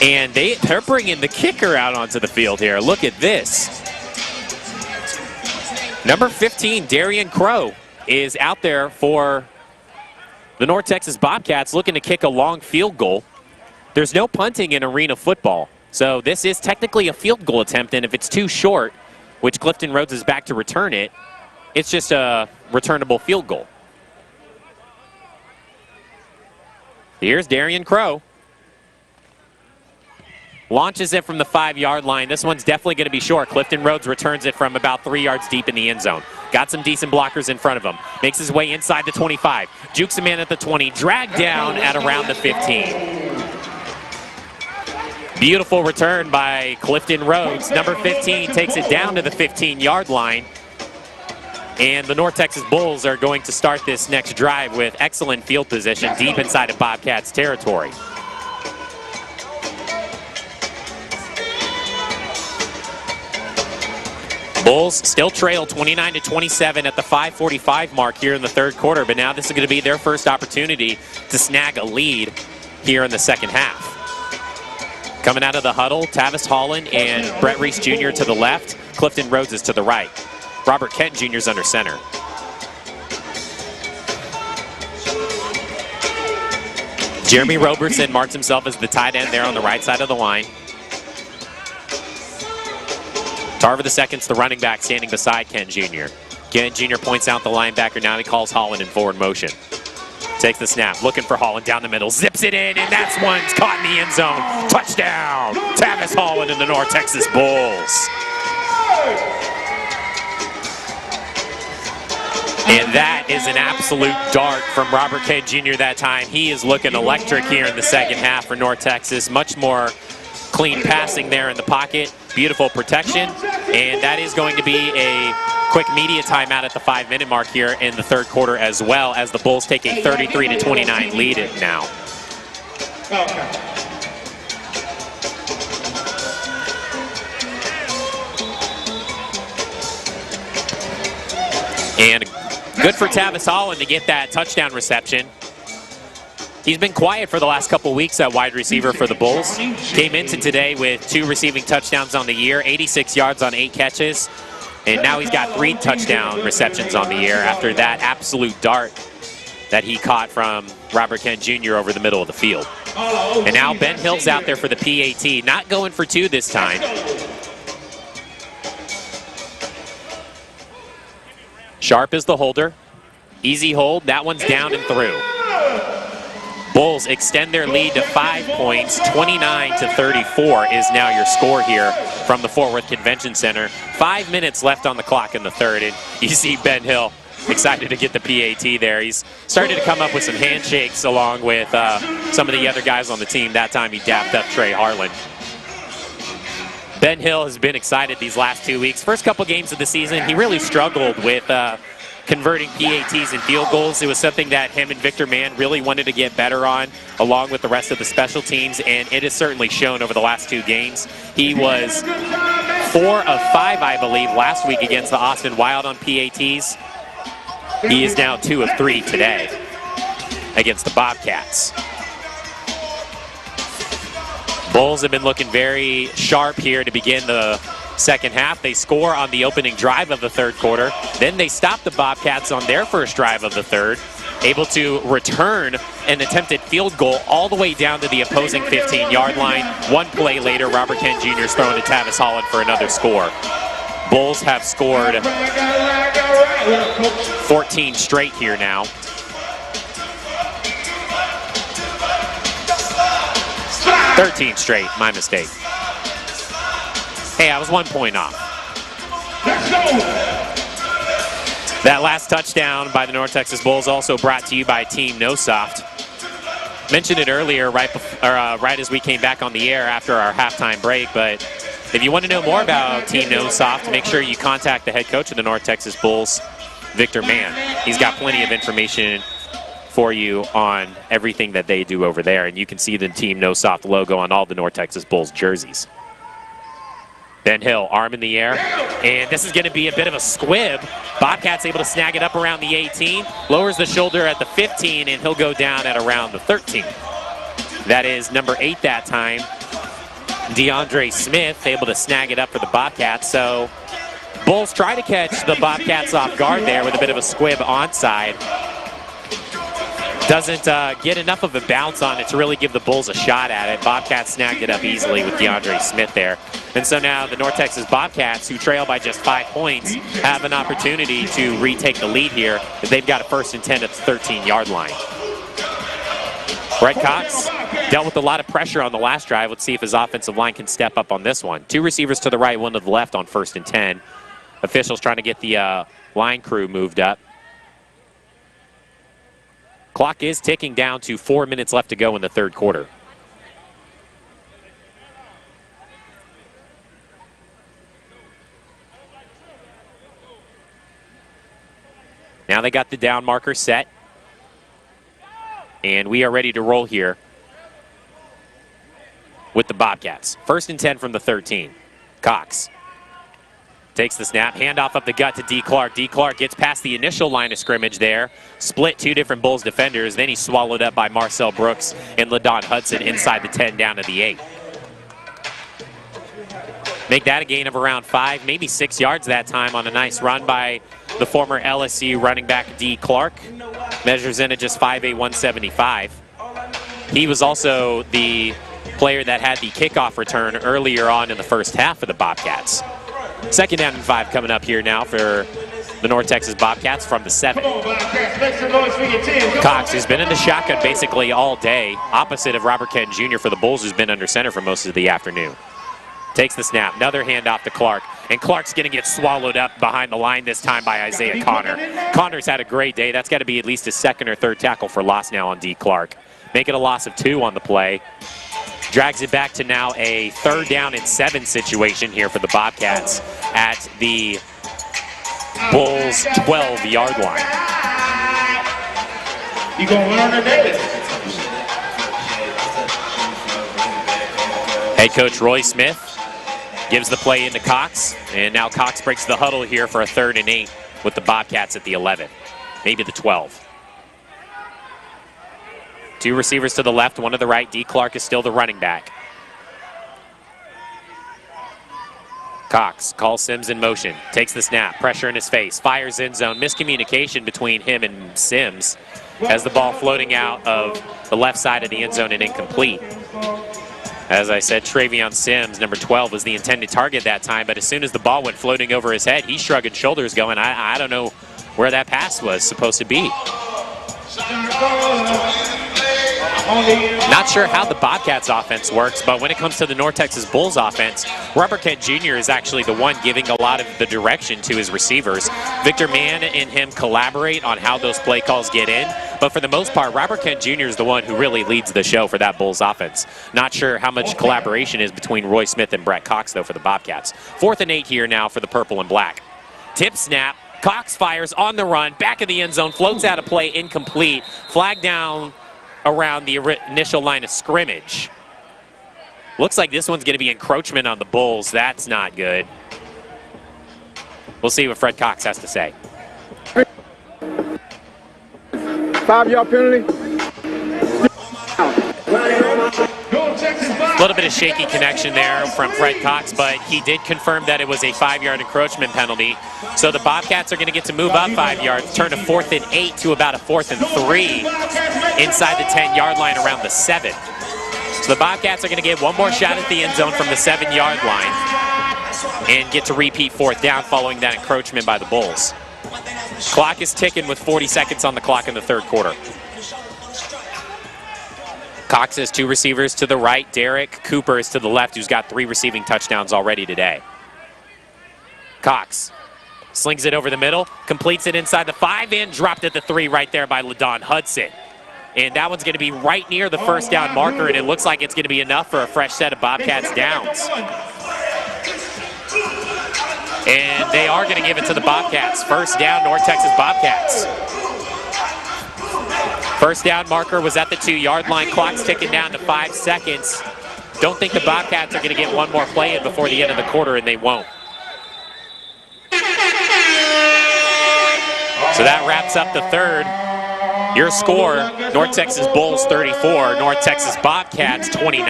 S1: And they're bringing the kicker out onto the field here. Look at this. Number 15, Darian Crow, is out there for the North Texas Bobcats looking to kick a long field goal. There's no punting in arena football, so this is technically a field goal attempt, and if it's too short, which Clifton Rhodes is back to return it, it's just a returnable field goal. Here's Darian Crow. Launches it from the 5-yard line. This one's definitely going to be short. Clifton Rhodes returns it from about 3 yards deep in the end zone. Got some decent blockers in front of him. Makes his way inside the 25. Jukes him in at the 20. Dragged down at around the 15. Beautiful return by Clifton Rhodes. Number 15 takes it down to the 15-yard line. And the North Texas Bulls are going to start this next drive with excellent field position deep inside of Bobcats territory. Bulls still trail 29-27 at the 5:45 mark here in the 3rd quarter, but now this is going to be their first opportunity to snag a lead here in the 2nd half. Coming out of the huddle, Tavis Holland and Brett Reese Jr. to the left. Clifton Rhodes is to the right. Robert Kent Jr. is under center. Jeremy Robertson marks himself as the tight end there on the right side of the line. Tarver II's the running back standing beside Kent Jr. Kent Jr. points out the linebacker. Now he calls Holland in forward motion. Takes the snap, looking for Holland down the middle. Zips it in, and that's one's caught in the end zone. Touchdown! Tavis Holland and the North Texas Bulls. And that is an absolute dart from Robert Kent Jr. that time. He is looking electric here in the 2nd half for North Texas. Much more clean passing there in the pocket. Beautiful protection. And that is going to be a quick media timeout at the 5-minute mark here in the 3rd quarter, as well as the Bulls take a 33-29 lead now. And good for Tavis Holland to get that touchdown reception. He's been quiet for the last couple weeks at wide receiver for the Bulls. Came into today with 2 receiving touchdowns on the year, 86 yards on 8 catches, and now he's got 3 touchdown receptions on the year after that absolute dart that he caught from Robert Kent Jr. over the middle of the field. And now Ben Hill's out there for the PAT, not going for 2 this time. Sharp is the holder. Easy hold. That one's down and through. Bulls extend their lead to 5 points. 29-34 is now your score here from the Fort Worth Convention Center. 5 minutes left on the clock in the third, and you see Ben Hill excited to get the PAT there. He's started to come up with some handshakes along with some of the other guys on the team. That time he dapped up Trey Harlan. Ben Hill has been excited these last 2 weeks. First couple games of the season, he really struggled with converting PATs and field goals. It was something that him and Victor Mann really wanted to get better on, along with the rest of the special teams, and it has certainly shown over the last 2 games. He was 4 of 5, I believe, last week against the Austin Wild on PATs. He is now 2 of 3 today against the Bobcats. Bulls have been looking very sharp here to begin the second half. They score on the opening drive of the third quarter. Then they stop the Bobcats on their first drive of the third, able to return an attempted field goal all the way down to the opposing 15-yard line. 1 play later, Robert Kent Jr. is throwing to Tavis Holland for another score. Bulls have scored 14 straight here now. "13 straight, my mistake. Hey, I was 1 point off. That last touchdown by the North Texas Bulls also brought to you by Team No Soft. Mentioned it earlier right as we came back on the air after our halftime break, but if you want to know more about Team No Soft, make sure you contact the head coach of the North Texas Bulls, Victor Mann. He's got plenty of information for you on everything that they do over there, and you can see the Team No Soft logo on all the North Texas Bulls jerseys. Ben Hill, arm in the air, and this is going to be a bit of a squib. Bobcats able to snag it up around the 18, lowers the shoulder at the 15, and he'll go down at around the 13. That is number 8 that time, DeAndre Smith, able to snag it up for the Bobcats. So Bulls try to catch the Bobcats off guard there with a bit of a squib onside. Doesn't get enough of a bounce on it to really give the Bulls a shot at it. Bobcats snagged it up easily with DeAndre Smith there. And so now the North Texas Bobcats, who trail by just 5 points, have an opportunity to retake the lead here. They've got a 1st and 10 at the 13-yard line. Brett Cox dealt with a lot of pressure on the last drive. Let's see if his offensive line can step up on this one. 2 receivers to the right, 1 to the left on 1st and 10. Officials trying to get the line crew moved up. Clock is ticking down to 4 minutes left to go in the third quarter. Now they got the down marker set. And we are ready to roll here with the Bobcats. 1st and 10 from the 13. Cox takes the snap, handoff up the gut to D. Clark. D. Clark gets past the initial line of scrimmage there, split 2 different Bulls defenders, then he's swallowed up by Marcel Brooks and LaDon Hudson inside the 10 down to the 8. Make that a gain of around 5, maybe 6 yards that time on a nice run by the former LSU running back D. Clark. Measures in at just 5'8", 175. He was also the player that had the kickoff return earlier on in the first half of the Bobcats. 2nd down and 5 coming up here now for the North Texas Bobcats from the 7. Cox, who's been in the shotgun basically all day, opposite of Robert Kent Jr. for the Bulls, who's been under center for most of the afternoon. Takes the snap, another handoff to Clark, and Clark's going to get swallowed up behind the line this time by Isaiah Connor. Connor's had a great day. That's got to be at least his 2nd or 3rd tackle for loss now on D. Clark. Make it a loss of 2 on the play. Drags it back to now a 3rd down and 7 situation here for the Bobcats at the Bulls' 12-yard line.
S4: You gonna learn today?
S1: Head coach Roy Smith gives the play into Cox, and now Cox breaks the huddle here for a 3rd and 8 with the Bobcats at the 11, maybe the 12. Two receivers to the left, one to the right. D. Clark is still the running back. Cox calls Sims in motion, takes the snap, pressure in his face, fires end zone. Miscommunication between him and Sims as the ball floating out of the left side of the end zone and incomplete. As I said, Travion Sims, number 12, was the intended target that time, but as soon as the ball went floating over his head, he's shrugging shoulders going, I don't know where that pass was supposed to be. Not sure how the Bobcats offense works, but when it comes to the North Texas Bulls offense, Robert Kent Jr. is actually the one giving a lot of the direction to his receivers. Victor Mann and him collaborate on how those play calls get in, but for the most part, Robert Kent Jr. is the one who really leads the show for that Bulls offense. Not sure how much collaboration is between Roy Smith and Brett Cox, though, for the Bobcats. 4th and 8 here now for the purple and black. Tip snap. Cox fires on the run, back of the end zone, floats out of play, incomplete. Flag down around the initial line of scrimmage. Looks like this one's going to be encroachment on the Bulls. That's not good. We'll see what Fred Cox has to say.
S3: 5-yard penalty.
S1: A little bit of shaky connection there from Fred Cox, but he did confirm that it was a 5-yard encroachment penalty. So the Bobcats are going to get to move up 5 yards, turn a 4th and 8 to about a 4th and 3 inside the 10-yard line around the 7. So the Bobcats are going to get one more shot at the end zone from the 7-yard line and get to repeat 4th down following that encroachment by the Bulls. Clock is ticking with 40 seconds on the clock in the 3rd quarter. Cox has 2 receivers to the right. Derek Cooper is to the left, who's got 3 receiving touchdowns already today. Cox slings it over the middle, completes it inside the 5, and dropped at the 3 right there by LaDon Hudson. And that one's going to be right near the first down marker, and it looks like it's going to be enough for a fresh set of Bobcats downs. And they are going to give it to the Bobcats. First down, North Texas Bobcats. First down marker was at the 2-yard line. Clock's ticking down to 5 seconds. Don't think the Bobcats are going to get one more play in before the end of the quarter, and they won't. So that wraps up the 3rd. Your score, North Texas Bulls 34, North Texas Bobcats 29.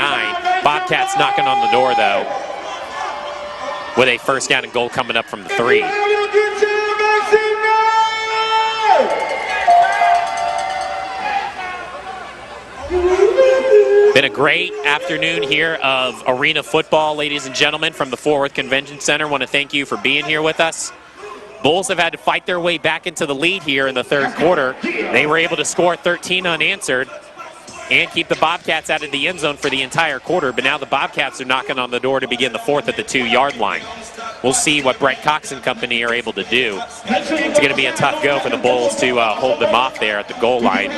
S1: Bobcats knocking on the door, though, with a first down and goal coming up from the 3. Been a great afternoon here of arena football, ladies and gentlemen, from the Fort Worth Convention Center. Want to thank you for being here with us. Bulls have had to fight their way back into the lead here in the 3rd quarter. They were able to score 13 unanswered and keep the Bobcats out of the end zone for the entire quarter, but now the Bobcats are knocking on the door to begin the 4th at the 2-yard line. We'll see what Brett Cox and company are able to do. It's going to be a tough go for the Bulls to hold them off there at the goal line,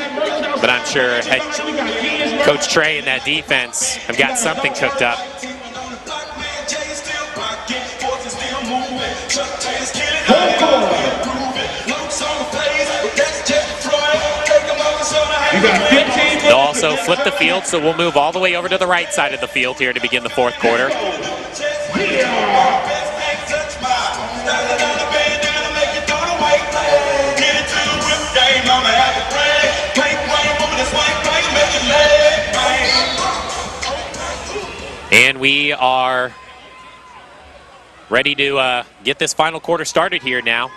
S1: but I'm sure head Coach Trey and that defense have got something cooked up. They'll also flip the field, so we'll move all the way over to the right side of the field here to begin the 4th quarter. And we are ready to get this final quarter started here now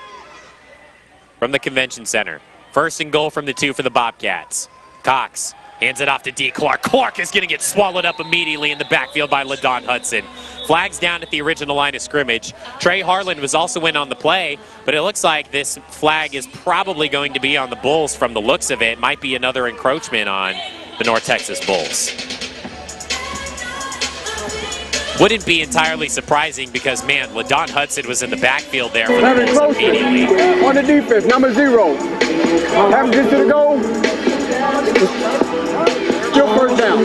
S1: from the Convention Center. 1st and goal from the 2 for the Bobcats. Cox hands it off to D. Clark. Clark is going to get swallowed up immediately in the backfield by LaDon Hudson. Flags down at the original line of scrimmage. Trey Harlan was also in on the play, but it looks like this flag is probably going to be on the Bulls from the looks of it. Might be another encroachment on the North Texas Bulls. Wouldn't be entirely surprising because, man, LaDon Hudson was in the backfield there for the Bulls immediately.
S3: On the defense, number 0. Have him get to the goal. Still first down.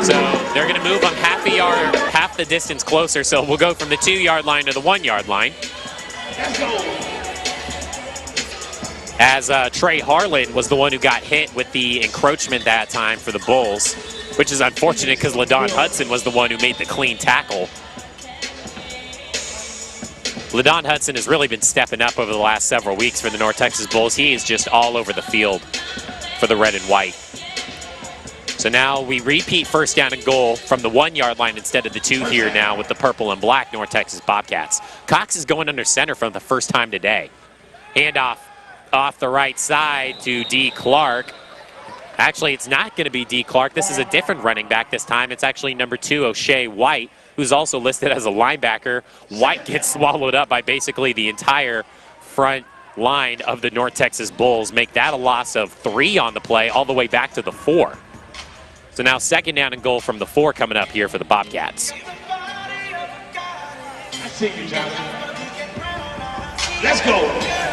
S1: So they're going to move them half the distance closer. So we'll go from the 2-yard line to the 1-yard line. As Trey Harlan was the one who got hit with the encroachment that time for the Bulls, which is unfortunate because LaDon Hudson was the one who made the clean tackle. LaDon Hudson has really been stepping up over the last several weeks for the North Texas Bulls. He is just all over the field for the red and white. So now we repeat first down and goal from the 1-yard line instead of the 2 here now with the purple and black North Texas Bobcats. Cox is going under center for the first time today. Handoff off the right side to D. Clark. Actually, it's not going to be D. Clark. This is a different running back this time. It's actually number 2, O'Shea White, who's also listed as a linebacker. White gets swallowed up by basically the entire front line of the North Texas Bulls. Make that a loss of 3 on the play all the way back to the 4. So now second down and goal from the 4 coming up here for the Bobcats.
S4: Let's go.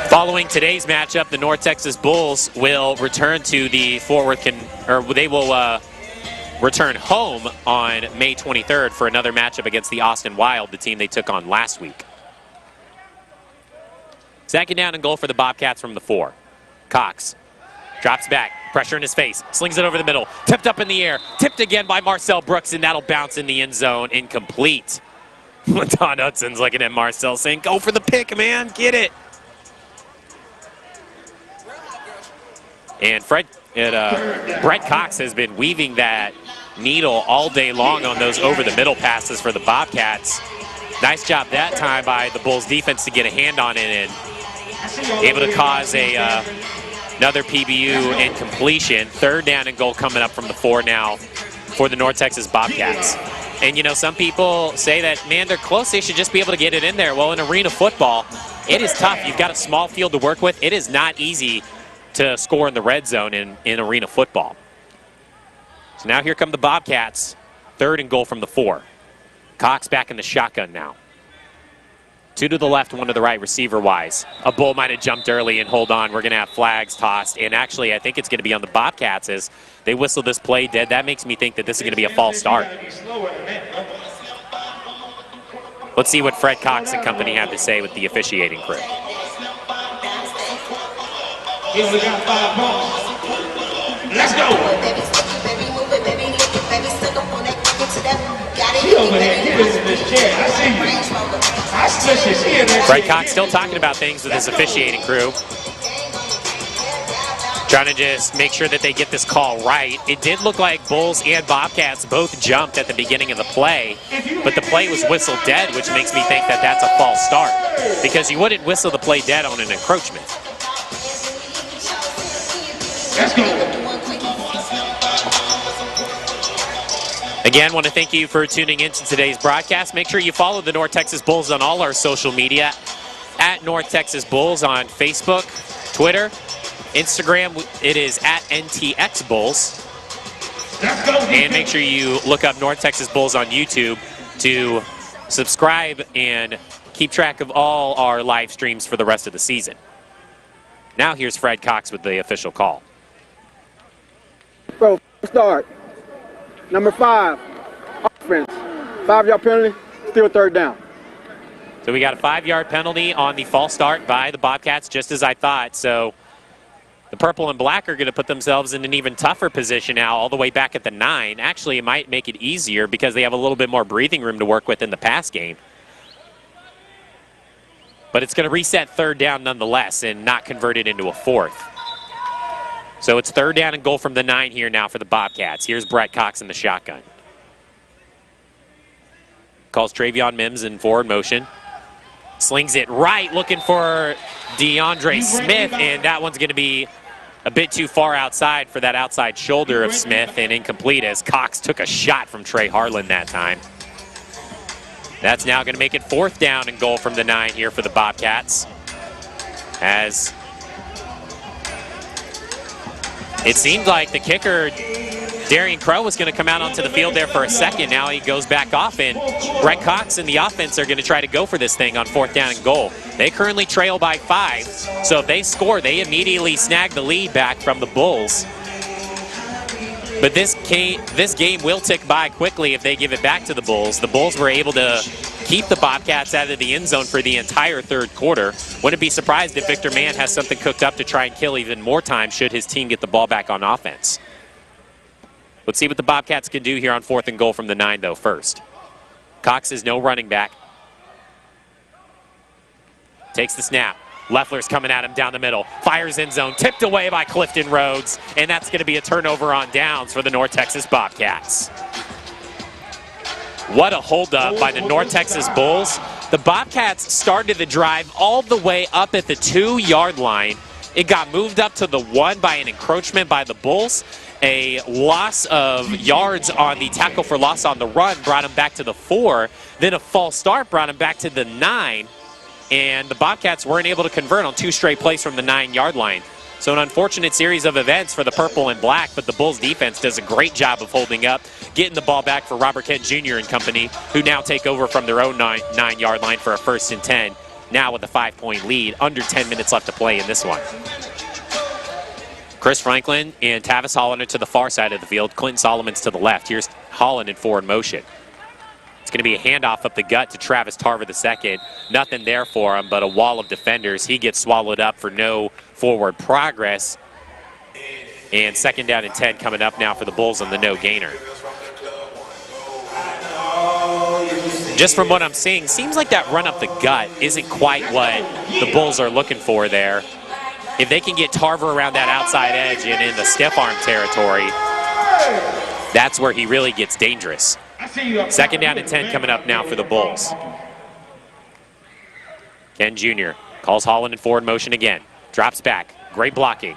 S1: Following today's matchup, the North Texas Bulls will return to the they will return home on May 23rd for another matchup against the Austin Wild, the team they took on last week. Second down and goal for the Bobcats from the 4. Cox drops back, pressure in his face, slings it over the middle, tipped up in the air, tipped again by Marcel Brooks, and that'll bounce in the end zone, incomplete. Don Hudson's looking at Marcel saying, go for the pick, man, get it. And Brett Cox has been weaving that needle all day long on those over-the-middle passes for the Bobcats. Nice job that time by the Bulls defense to get a hand on it and able to cause another PBU incompletion. Third down and goal coming up from the 4 now for the North Texas Bobcats. And, you know, some people say that, man, they're close. They should just be able to get it in there. Well, in arena football, it is tough. You've got a small field to work with. It is not easy to score in the red zone in arena football. So now here come the Bobcats. Third and goal from the 4. Cox back in the shotgun now. 2 to the left, 1 to the right, receiver-wise. A Bull might have jumped early and hold on. We're going to have flags tossed. And actually, I think it's going to be on the Bobcats as they whistle this play dead. That makes me think that this is going to be a false start. Let's see what Fred Cox and company have to say with the officiating crew.
S4: Let's go. She over there giving this chair. I see you. I swish it. She in there.
S1: Fred Cox still talking about things with his officiating crew. Trying to just make sure that they get this call right. It did look like Bulls and Bobcats both jumped at the beginning of the play, but the play was whistled dead, which makes me think that that's a false start because you wouldn't whistle the play dead on an encroachment.
S4: Let's go.
S1: Again, want to thank you for tuning in to today's broadcast. Make sure you follow the North Texas Bulls on all our social media, at North Texas Bulls on Facebook, Twitter, Instagram. It is at NTX Bulls. And make sure you look up North Texas Bulls on YouTube to subscribe and keep track of all our live streams for the rest of the season. Now here's Fred Cox with the official call.
S3: Bro, start. Number 5, offense. 5-yard penalty, still third down.
S1: So we got a 5-yard penalty on the false start by the Bobcats, just as I thought. So the purple and black are going to put themselves in an even tougher position now, all the way back at the 9. Actually, it might make it easier because they have a little bit more breathing room to work with in the pass game. But it's going to reset third down nonetheless and not convert it into a 4th. So it's third down and goal from the 9 here now for the Bobcats. Here's Brett Cox in the shotgun. Calls Travion Mims in forward motion. Slings it right, looking for DeAndre Smith, and that one's going to be a bit too far outside for that outside shoulder of Smith and incomplete as Cox took a shot from Trey Harlan that time. That's now going to make it fourth down and goal from the 9 here for the Bobcats. As it seemed like the kicker, Darian Crow, was going to come out onto the field there for a second. Now he goes back off, and Brett Cox and the offense are going to try to go for this thing on fourth down and goal. They currently trail by 5, so if they score, they immediately snag the lead back from the Bulls. But this game will tick by quickly if they give it back to the Bulls. The Bulls were able to keep the Bobcats out of the end zone for the entire third quarter. Wouldn't be surprised if Victor Mann has something cooked up to try and kill even more time should his team get the ball back on offense. Let's see what the Bobcats can do here on fourth and goal from the 9, though, first. Cox is no running back. Takes the snap. Leffler's coming at him down the middle. Fires end zone, tipped away by Clifton Rhodes, and that's going to be a turnover on downs for the North Texas Bobcats. What a holdup by the North Texas Bulls. The Bobcats started the drive all the way up at the 2-yard line. It got moved up to the 1 by an encroachment by the Bulls. A loss of yards on the tackle for loss on the run brought him back to the 4. Then a false start brought him back to the 9. And the Bobcats weren't able to convert on 2 straight plays from the 9-yard line. So an unfortunate series of events for the purple and black, but the Bulls defense does a great job of holding up, getting the ball back for Robert Kent Jr. and company, who now take over from their own 9-yard line for a 1st and 10, now with a 5-point lead, under 10 minutes left to play in this one. Chris Franklin and Tavis Hollander to the far side of the field, Clinton Solomon's to the left. Here's Holland in forward motion. It's going to be a handoff up the gut to Travis Tarver II. Nothing there for him but a wall of defenders. He gets swallowed up for no forward progress. And 2nd down and 10 coming up now for the Bulls on the no gainer. Just from what I'm seeing, seems like that run up the gut isn't quite what the Bulls are looking for there. If they can get Tarver around that outside edge and in the stiff arm territory, that's where he really gets dangerous. 2nd down and 10 coming up now for the Bulls. Ken Jr. calls Holland in forward motion again. Drops back. Great blocking.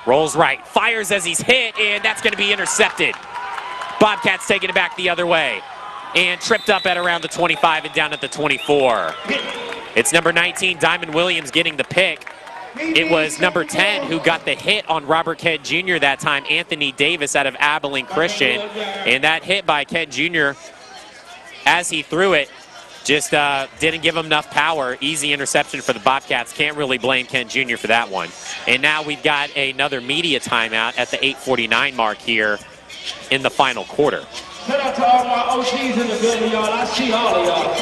S1: Rolls right. Fires as he's hit, and that's going to be intercepted. Bobcats taking it back the other way. And tripped up at around the 25 and down at the 24. It's number 19, Diamond Williams, getting the pick. It was number 10 who got the hit on Robert Kent Jr. that time, Anthony Davis out of Abilene Christian. And that hit by Kent Jr. as he threw it just didn't give him enough power. Easy interception for the Bobcats. Can't really blame Kent Jr. for that one. And now we've got another media timeout at the 8:49 mark here in the final quarter.
S7: Shout out to all my OGs in the building, y'all. I see all of y'all.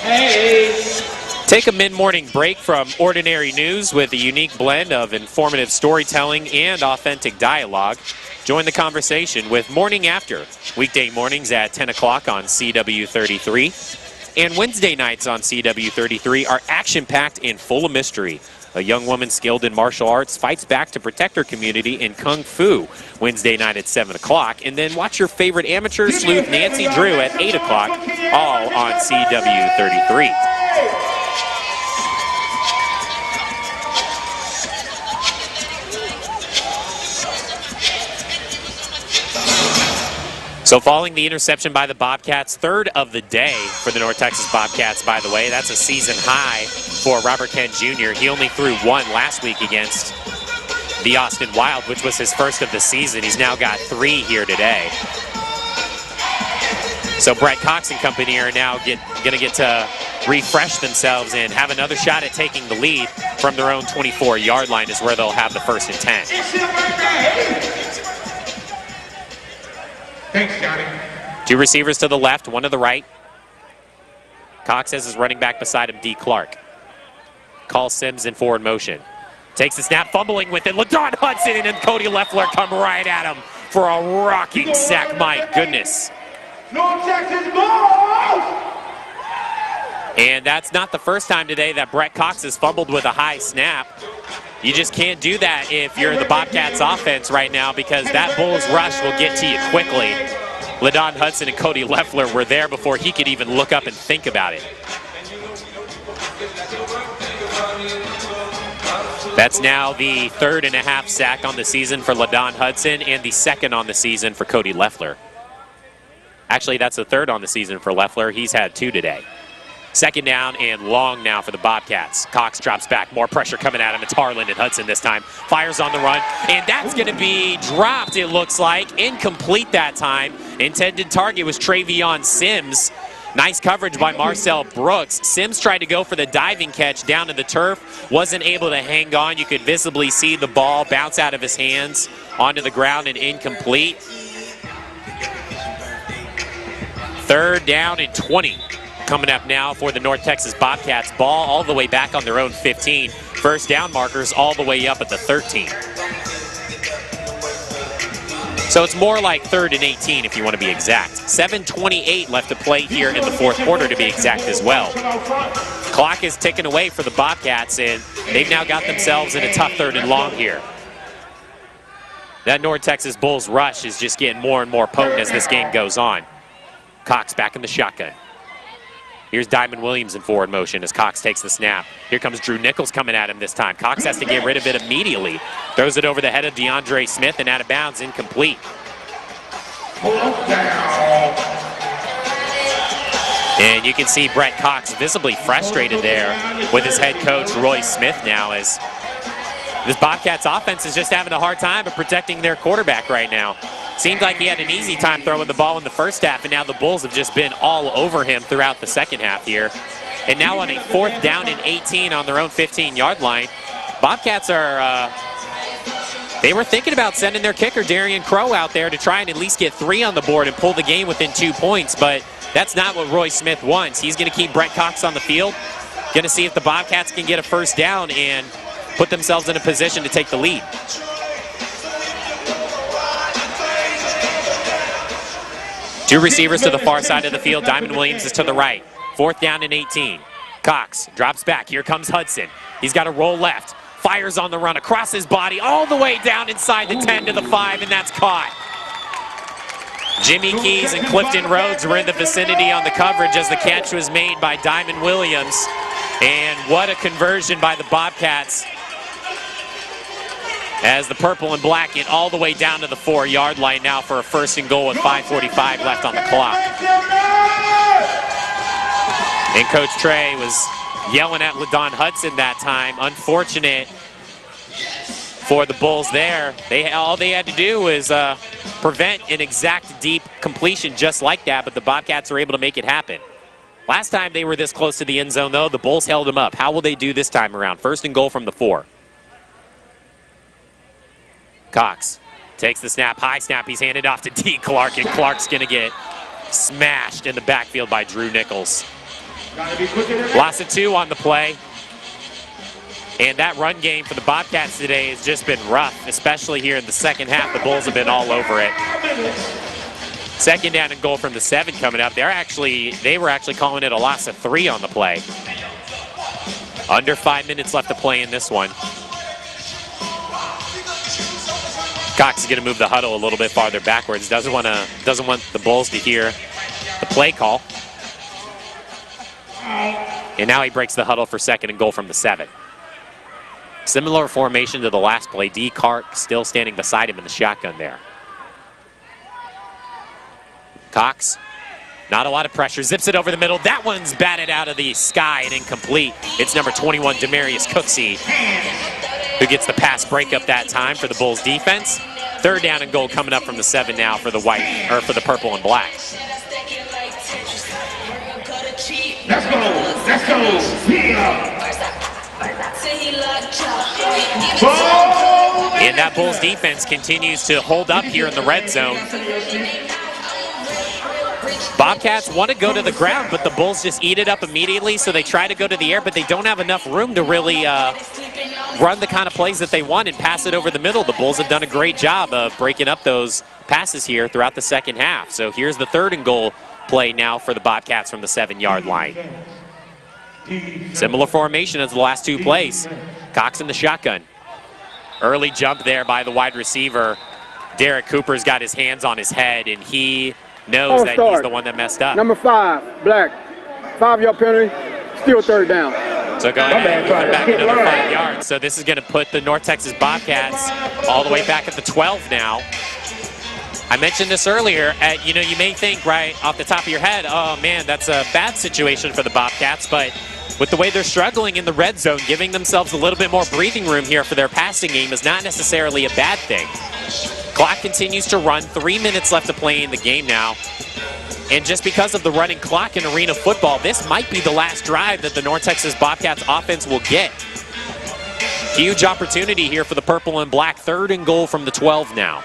S7: Hey.
S1: Take a mid-morning break from ordinary news with a unique blend of informative storytelling and authentic dialogue. Join the conversation with Morning After, weekday mornings at 10 o'clock on CW33. And Wednesday nights on CW33 are action-packed and full of mystery. A young woman skilled in martial arts fights back to protect her community in Kung Fu, Wednesday night at 7 o'clock. And then watch your favorite amateur sleuth, Nancy Drew, at 8 o'clock, all on CW33. So following the interception by the Bobcats, 3rd of the day for the North Texas Bobcats, by the way. That's a season high for Robert Kent Jr. He only threw 1 last week against the Austin Wild, which was his 1st of the season. He's now got 3 here today. So Brett Cox and company are now going to get to refresh themselves and have another shot at taking the lead from their own 24-yard line is where they'll have the 1st and 10.
S7: Thanks, Johnny.
S1: 2 receivers to the left, 1 to the right. Cox has his running back beside him, D. Clark. Calls Sims in forward motion. Takes the snap, fumbling with it. LaDon Hudson and then Cody Leffler come right at him for a rocking sack. My goodness.
S7: North Texas Bulls!
S1: And that's not the first time today that Brett Cox has fumbled with a high snap. You just can't do that if you're the Bobcats offense right now because that Bulls rush will get to you quickly. LaDon Hudson and Cody Leffler were there before he could even look up and think about it. That's now the 3rd and a half sack on the season for LaDon Hudson and the 2nd on the season for Cody Leffler. Actually, that's the 3rd on the season for Leffler. He's had 2 today. 2nd down and long now for the Bobcats. Cox drops back. More pressure coming at him. It's Harlan and Hudson this time. Fires on the run. And that's going to be dropped, it looks like. Incomplete that time. Intended target was Travion Sims. Nice coverage by Marcel Brooks. Sims tried to go for the diving catch down to the turf. Wasn't able to hang on. You could visibly see the ball bounce out of his hands onto the ground and incomplete. 3rd down and 20. Coming up now for the North Texas Bobcats. Ball all the way back on their own 15. 1st down markers all the way up at the 13. So it's more like 3rd and 18 if you want to be exact. 7:28 left to play here in the 4th quarter to be exact as well. Clock is ticking away for the Bobcats, and they've now got themselves in a tough 3rd and long here. That North Texas Bulls rush is just getting more and more potent as this game goes on. Cox back in the shotgun. Here's Diamond Williams in forward motion as Cox takes the snap. Here comes Drew Nichols coming at him this time. Cox has to get rid of it immediately. Throws it over the head of DeAndre Smith and out of bounds, incomplete. And you can see Brett Cox visibly frustrated there with his head coach, Roy Smith, now, as this Bobcats offense is just having a hard time of protecting their quarterback right now. Seemed like he had an easy time throwing the ball in the first half, and now the Bulls have just been all over him throughout the second half here. And now on a 4th down and 18 on their own 15-yard line, Bobcats are, they were thinking about sending their kicker, Darian Crow, out there to try and at least get 3 on the board and pull the game within 2 points, but that's not what Roy Smith wants. He's going to keep Brett Cox on the field, going to see if the Bobcats can get a 1st down and put themselves in a position to take the lead. Two receivers to the far side of the field. Diamond Williams is to the right. 4th down and 18. Cox drops back. Here comes Hudson. He's got to roll left. Fires on the run across his body all the way down inside the 10 to the 5, and that's caught. Jimmy Keys and Clifton Rhodes were in the vicinity on the coverage as the catch was made by Diamond Williams. And what a conversion by the Bobcats as the purple and black get all the way down to the 4-yard line now for a 1st and goal with 5:45 left on the clock. And Coach Trey was yelling at LaDon Hudson that time. Unfortunate for the Bulls there. All they had to do was prevent an exact deep completion just like that, but the Bobcats were able to make it happen. Last time they were this close to the end zone, though, the Bulls held them up. How will they do this time around? 1st and goal from the 4. Cox takes the snap, high snap. He's handed off to D. Clark, and Clark's going to get smashed in the backfield by Drew Nichols. Loss of 2 on the play. And that run game for the Bobcats today has just been rough, especially here in the second half. The Bulls have been all over it. 2nd down and goal from the 7 coming up. They were actually calling it a loss of 3 on the play. Under 5 minutes left to play in this one. Cox is going to move the huddle a little bit farther backwards. Doesn't want the Bulls to hear the play call. And now he breaks the huddle for 2nd and goal from the 7. Similar formation to the last play. D. Clark still standing beside him in the shotgun there. Cox, not a lot of pressure, zips it over the middle. That one's batted out of the sky and incomplete. It's number 21, Demarius Cooksey, who gets the pass breakup that time for the Bulls defense. 3rd down and goal coming up from the 7 now for the for the purple and black.
S4: Let's go. Let's go.
S1: And that Bulls defense continues to hold up here in the red zone. Bobcats want to go to the ground, but the Bulls just eat it up immediately, so they try to go to the air, but they don't have enough room to really run the kind of plays that they want and pass it over the middle. The Bulls have done a great job of breaking up those passes here throughout the second half. So here's the 3rd and goal play now for the Bobcats from the 7-yard line. Similar formation as the last 2 plays. Cox in the shotgun. Early jump there by the wide receiver. Derek Cooper's got his hands on his head, and he knows that he's the one that messed up.
S3: Number 5, Black. 5-yard penalty, still 3rd down.
S1: So go ahead and put back another 5 yards. So this is going to put the North Texas Bobcats all the way back at the 12 now. I mentioned this earlier. You may think right off the top of your head, oh man, that's a bad situation for the Bobcats, but with the way they're struggling in the red zone, giving themselves a little bit more breathing room here for their passing game is not necessarily a bad thing. Clock continues to run. 3 minutes left to play in the game now. And just because of the running clock in arena football, this might be the last drive that the North Texas Bobcats offense will get. Huge opportunity here for the purple and black. 3rd and goal from the 12 now.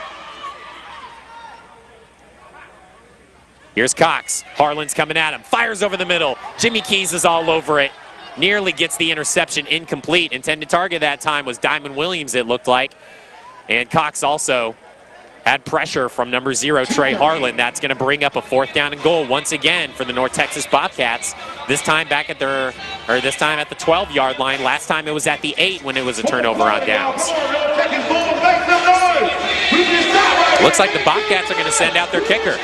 S1: Here's Cox. Harlan's coming at him. Fires over the middle. Jimmy Keys is all over it. Nearly gets the interception, incomplete. Intended target that time was Diamond Williams, it looked like. And Cox also had pressure from number 0, Trey Harlan. That's going to bring up a 4th down and goal once again for the North Texas Bobcats. This time back at the 12-yard line. Last time it was at the 8 when it was a turnover on downs. Looks like the Bobcats are going to send out their kicker.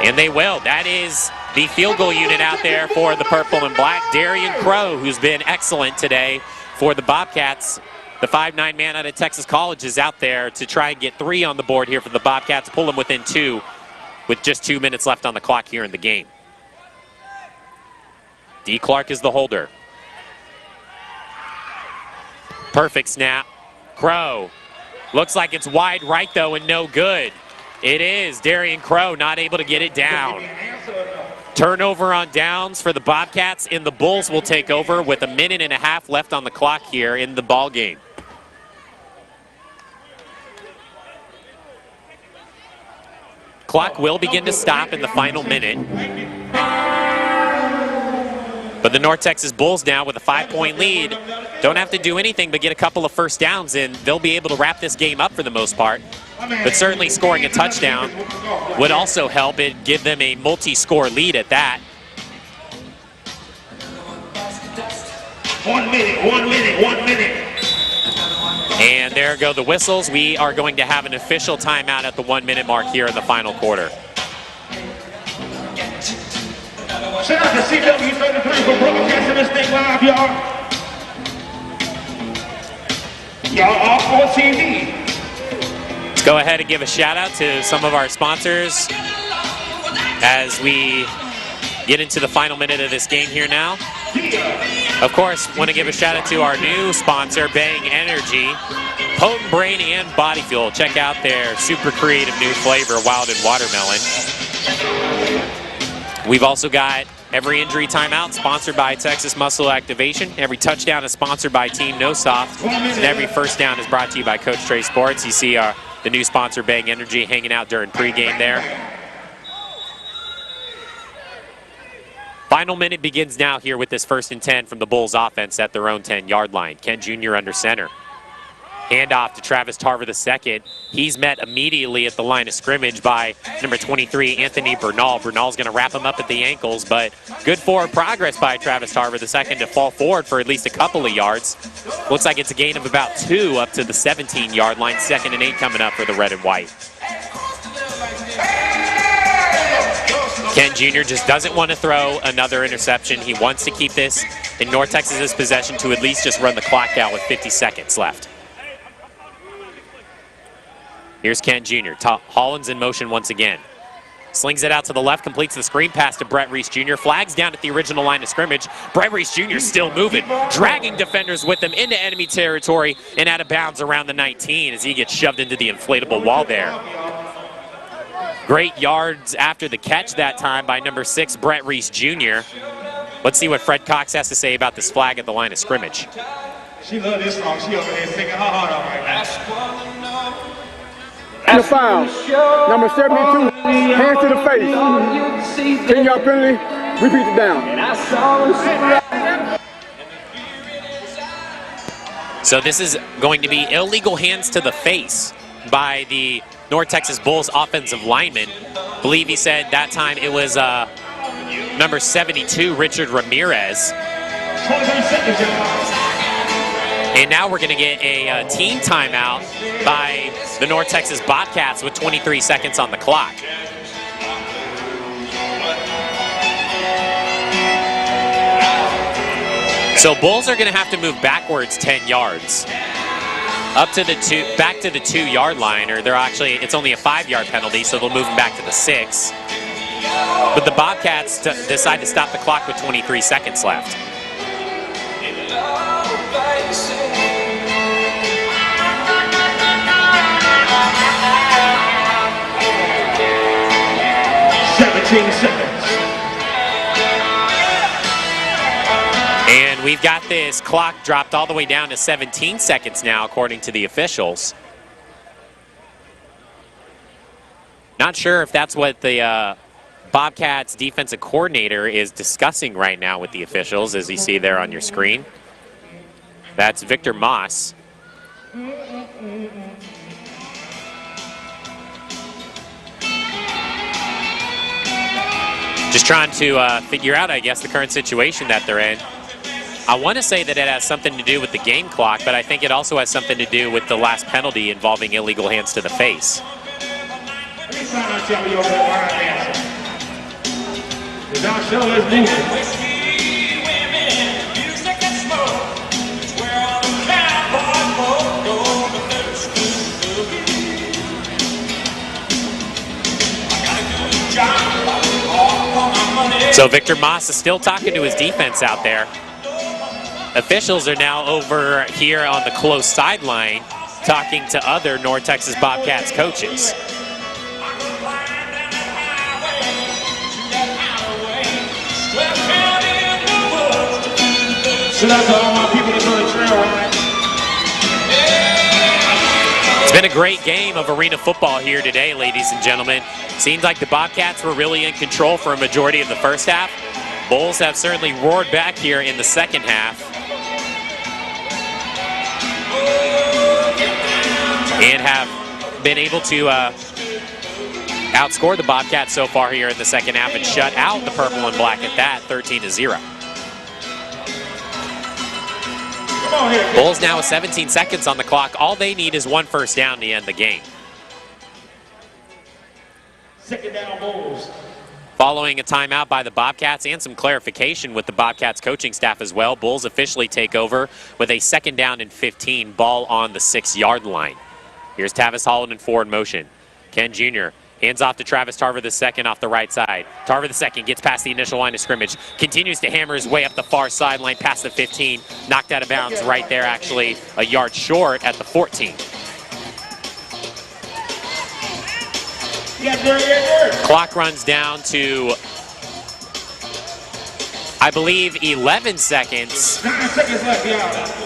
S1: And they will. That is the field goal unit out there for the purple and black. Darian Crow, who's been excellent today for the Bobcats. The 5'9" man out of Texas College is out there to try and get 3 on the board here for the Bobcats, pull them within 2 with just 2 minutes left on the clock here in the game. D. Clark is the holder. Perfect snap. Crow. Looks like it's wide right, though, and no good. It is. Darian Crow not able to get it down. Turnover on downs for the Bobcats, and the Bulls will take over with 1.5 minutes left on the clock here in the ball game. Clock will begin to stop in the final minute. But the North Texas Bulls now with a 5-point lead don't have to do anything but get a couple of first downs, and they'll be able to wrap this game up for the most part. But certainly scoring a touchdown would also help it give them a multi-score lead at that.
S4: 1 minute.
S1: And there go the whistles. We are going to have an official timeout at the 1-minute mark here in the final quarter.
S4: Shout out to CW33 for broadcasting this thing live, y'all. Y'all all on TV.
S1: Let's go ahead and give a shout out to some of our sponsors as we get into the final minute of this game here now. Of course, want to give a shout out to our new sponsor, Bang Energy, Potent Brain and Body Fuel. Check out their super creative new flavor, Wild and Watermelon. We've also got Every Injury Timeout, sponsored by Texas Muscle Activation. Every touchdown is sponsored by Team No Soft. And every first down is brought to you by Coach Trey Sports. You see the new sponsor, Bang Energy, hanging out during pregame there. Final minute begins now here with this 1st and 10 from the Bulls offense at their own 10-yard line. Kent Jr. under center. Handoff to Travis Tarver II. He's met immediately at the line of scrimmage by number 23, Anthony Bernal. Bernal's going to wrap him up at the ankles, but good forward progress by Travis Tarver II to fall forward for at least a couple of yards. Looks like it's a gain of about 2 up to the 17-yard line. 2nd and 8 coming up for the red and white. Ken Jr. just doesn't want to throw another interception. He wants to keep this in North Texas's possession to at least just run the clock out with 50 seconds left. Here's Ken Jr. Holland's in motion once again. Slings it out to the left, completes the screen pass to Brett Reese Jr. Flags down at the original line of scrimmage. Brett Reese Jr. still moving, dragging defenders with him into enemy territory and out of bounds around the 19 as he gets shoved into the inflatable wall there. Great yards after the catch that time by number 6, Brett Reese Jr. Let's see what Fred Cox has to say about this flag at the line of scrimmage.
S4: She loves this song. She over there singing her heart out right now.
S3: And a foul. Number 72, hands to the face. 10-yard penalty, repeat the down.
S1: So this is going to be illegal hands to the face by the North Texas Bulls offensive lineman. I believe he said that time it was number 72, Richard Ramirez.
S4: 23 seconds,
S1: And now we're going to get a team timeout by the North Texas Bobcats with 23 seconds on the clock. So Bulls are going to have to move backwards 10 yards. Up to the back to the 2-yard line, or they're actually, it's only a 5-yard penalty, so they'll move them back to the 6. But the Bobcats decide to stop the clock with 23 seconds left. And we've got this clock dropped all the way down to 17 seconds now, according to the officials. Not sure if that's what the Bobcats defensive coordinator is discussing right now with the officials, as you see there on your screen. That's Victor Moss. Just trying to figure out, I guess, the current situation that they're in. I want to say that it has something to do with the game clock, but I think it also has something to do with the last penalty involving illegal hands to the face. So Victor Moss is still talking to his defense out there. Officials are now over here on the close sideline talking to other North Texas Bobcats coaches. It's been a great game of arena football here today, ladies and gentlemen. Seems like the Bobcats were really in control for a majority of the first half. Bulls have certainly roared back here in the second half. And have been able to outscore the Bobcats so far here in the second half and shut out the purple and black at that, 13-0. Bulls now with 17 seconds on the clock. All they need is one first down to end the game.
S7: Second down, Bulls.
S1: Following a timeout by the Bobcats and some clarification with the Bobcats coaching staff as well, Bulls officially take over with a second down and 15, ball on the 6-yard line. Here's Tavis Holland in forward motion. Ken Jr. hands off to Travis Tarver II off the right side. Tarver II gets past the initial line of scrimmage, continues to hammer his way up the far sideline past the 15, knocked out of bounds right there, actually a yard short at the 14. Clock runs down to, I believe, 11 seconds.
S7: 9 seconds left, yeah.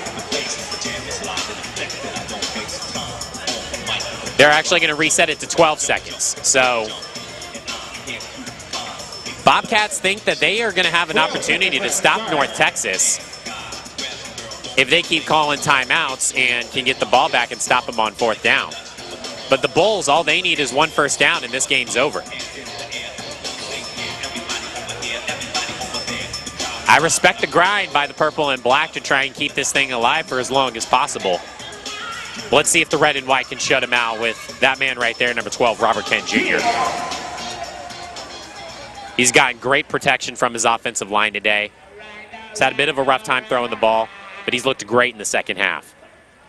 S1: They're actually going to reset it to 12 seconds. So Bobcats think that they are going to have an opportunity to stop North Texas if they keep calling timeouts and can get the ball back and stop them on fourth down. But the Bulls, all they need is one first down, and this game's over. I respect the grind by the purple and black to try and keep this thing alive for as long as possible. Let's see if the red and white can shut him out with that man right there, number 12, Robert Kent Jr. He's gotten great protection from his offensive line today. He's had a bit of a rough time throwing the ball, but he's looked great in the second half.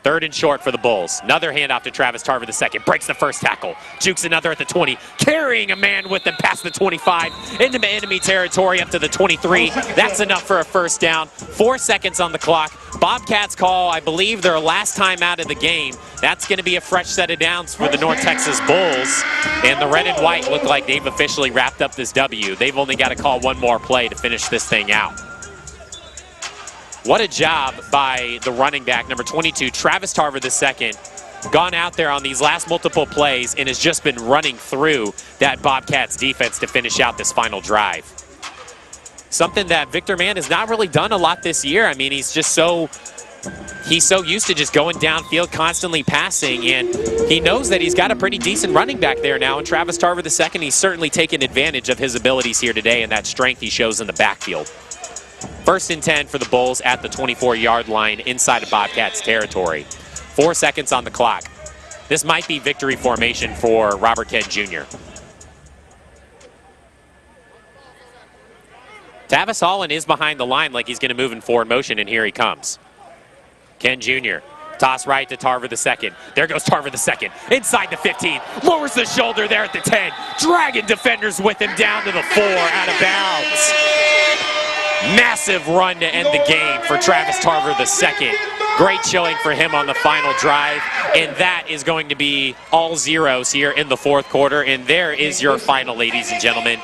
S1: Third and short for the Bulls. Another handoff to Travis Tarver II. Breaks the first tackle. Jukes another at the 20. Carrying a man with him past the 25. Into enemy territory up to the 23. That's enough for a first down. 4 seconds on the clock. Bobcats call, I believe, their last time out of the game. That's going to be a fresh set of downs for the North Texas Bulls. And the red and white look like they've officially wrapped up this W. They've only got to call one more play to finish this thing out. What a job by the running back, number 22, Travis Tarver II. Gone out there on these last multiple plays and has just been running through that Bobcats defense to finish out this final drive. Something that Victor Mann has not really done a lot this year. I mean, he's so used to just going downfield, constantly passing, and he knows that he's got a pretty decent running back there now. And Travis Tarver II, he's certainly taken advantage of his abilities here today and that strength he shows in the backfield. First and 10 for the Bulls at the 24-yard line inside of Bobcats territory. 4 seconds on the clock. This might be victory formation for Robert Kent Jr. Tavis Holland is behind the line like he's going to move in forward motion, and here he comes. Ken Jr. Toss right to Tarver II. There goes Tarver II. Inside the 15. Lowers the shoulder there at the 10. Dragging defenders with him down to the 4 out of bounds. Massive run to end the game for Travis Tarver II. Great showing for him on the final drive. And that is going to be all zeros here in the fourth quarter. And there is your final, ladies and gentlemen.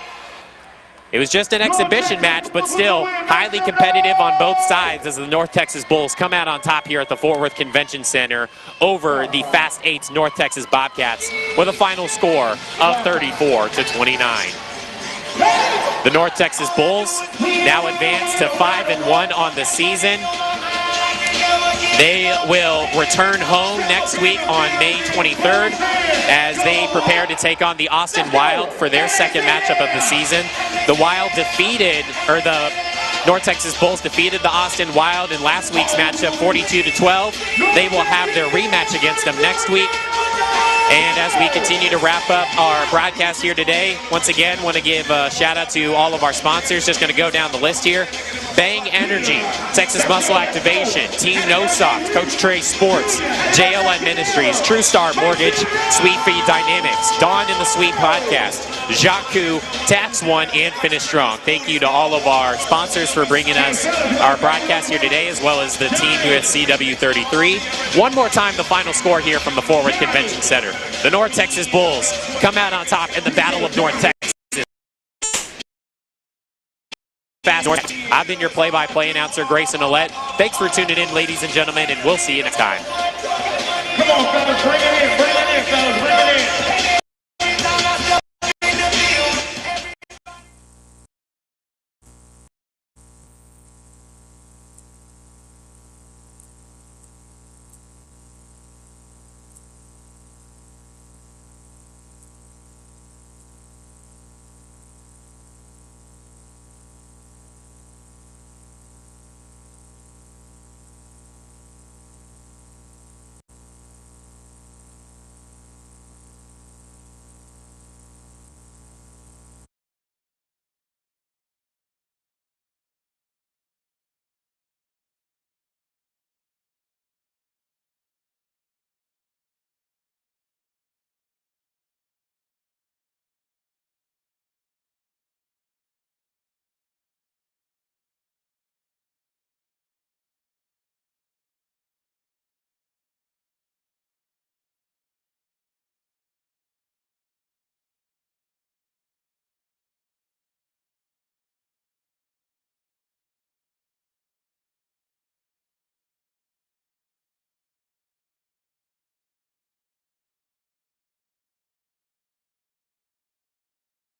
S1: It was just an exhibition match, but still highly competitive on both sides as the North Texas Bulls come out on top here at the Fort Worth Convention Center over the Fast 8's North Texas Bobcats with a final score of 34-29. The North Texas Bulls now advance to 5-1 on the season. They will return home next week on May 23rd as they prepare to take on the Austin Wild for their second matchup of the season. The Wild defeated, or the North Texas Bulls defeated the Austin Wild in last week's matchup 42-12. They will have their rematch against them next week. And as we continue to wrap up our broadcast here today, once again, want to give a shout out to all of our sponsors. Just going to go down the list here. Bang Energy, Texas Muscle Activation, Team No Socks, Coach Trey Sports, JLN Ministries, True Star Mortgage, Sweet Feed Dynamics, Dawn in the Sweet Podcast, Jacques, Tax One, and Finish Strong. Thank you to all of our sponsors for bringing us our broadcast here today, as well as the team here at CW33. One more time, the final score here from the Forward Convention Center. The North Texas Bulls come out on top in the Battle of North Texas. I've been your play-by-play announcer, Grayson Ouellette. Thanks for tuning in, ladies and gentlemen, and we'll see you next time.
S4: Come on, fellas, bring it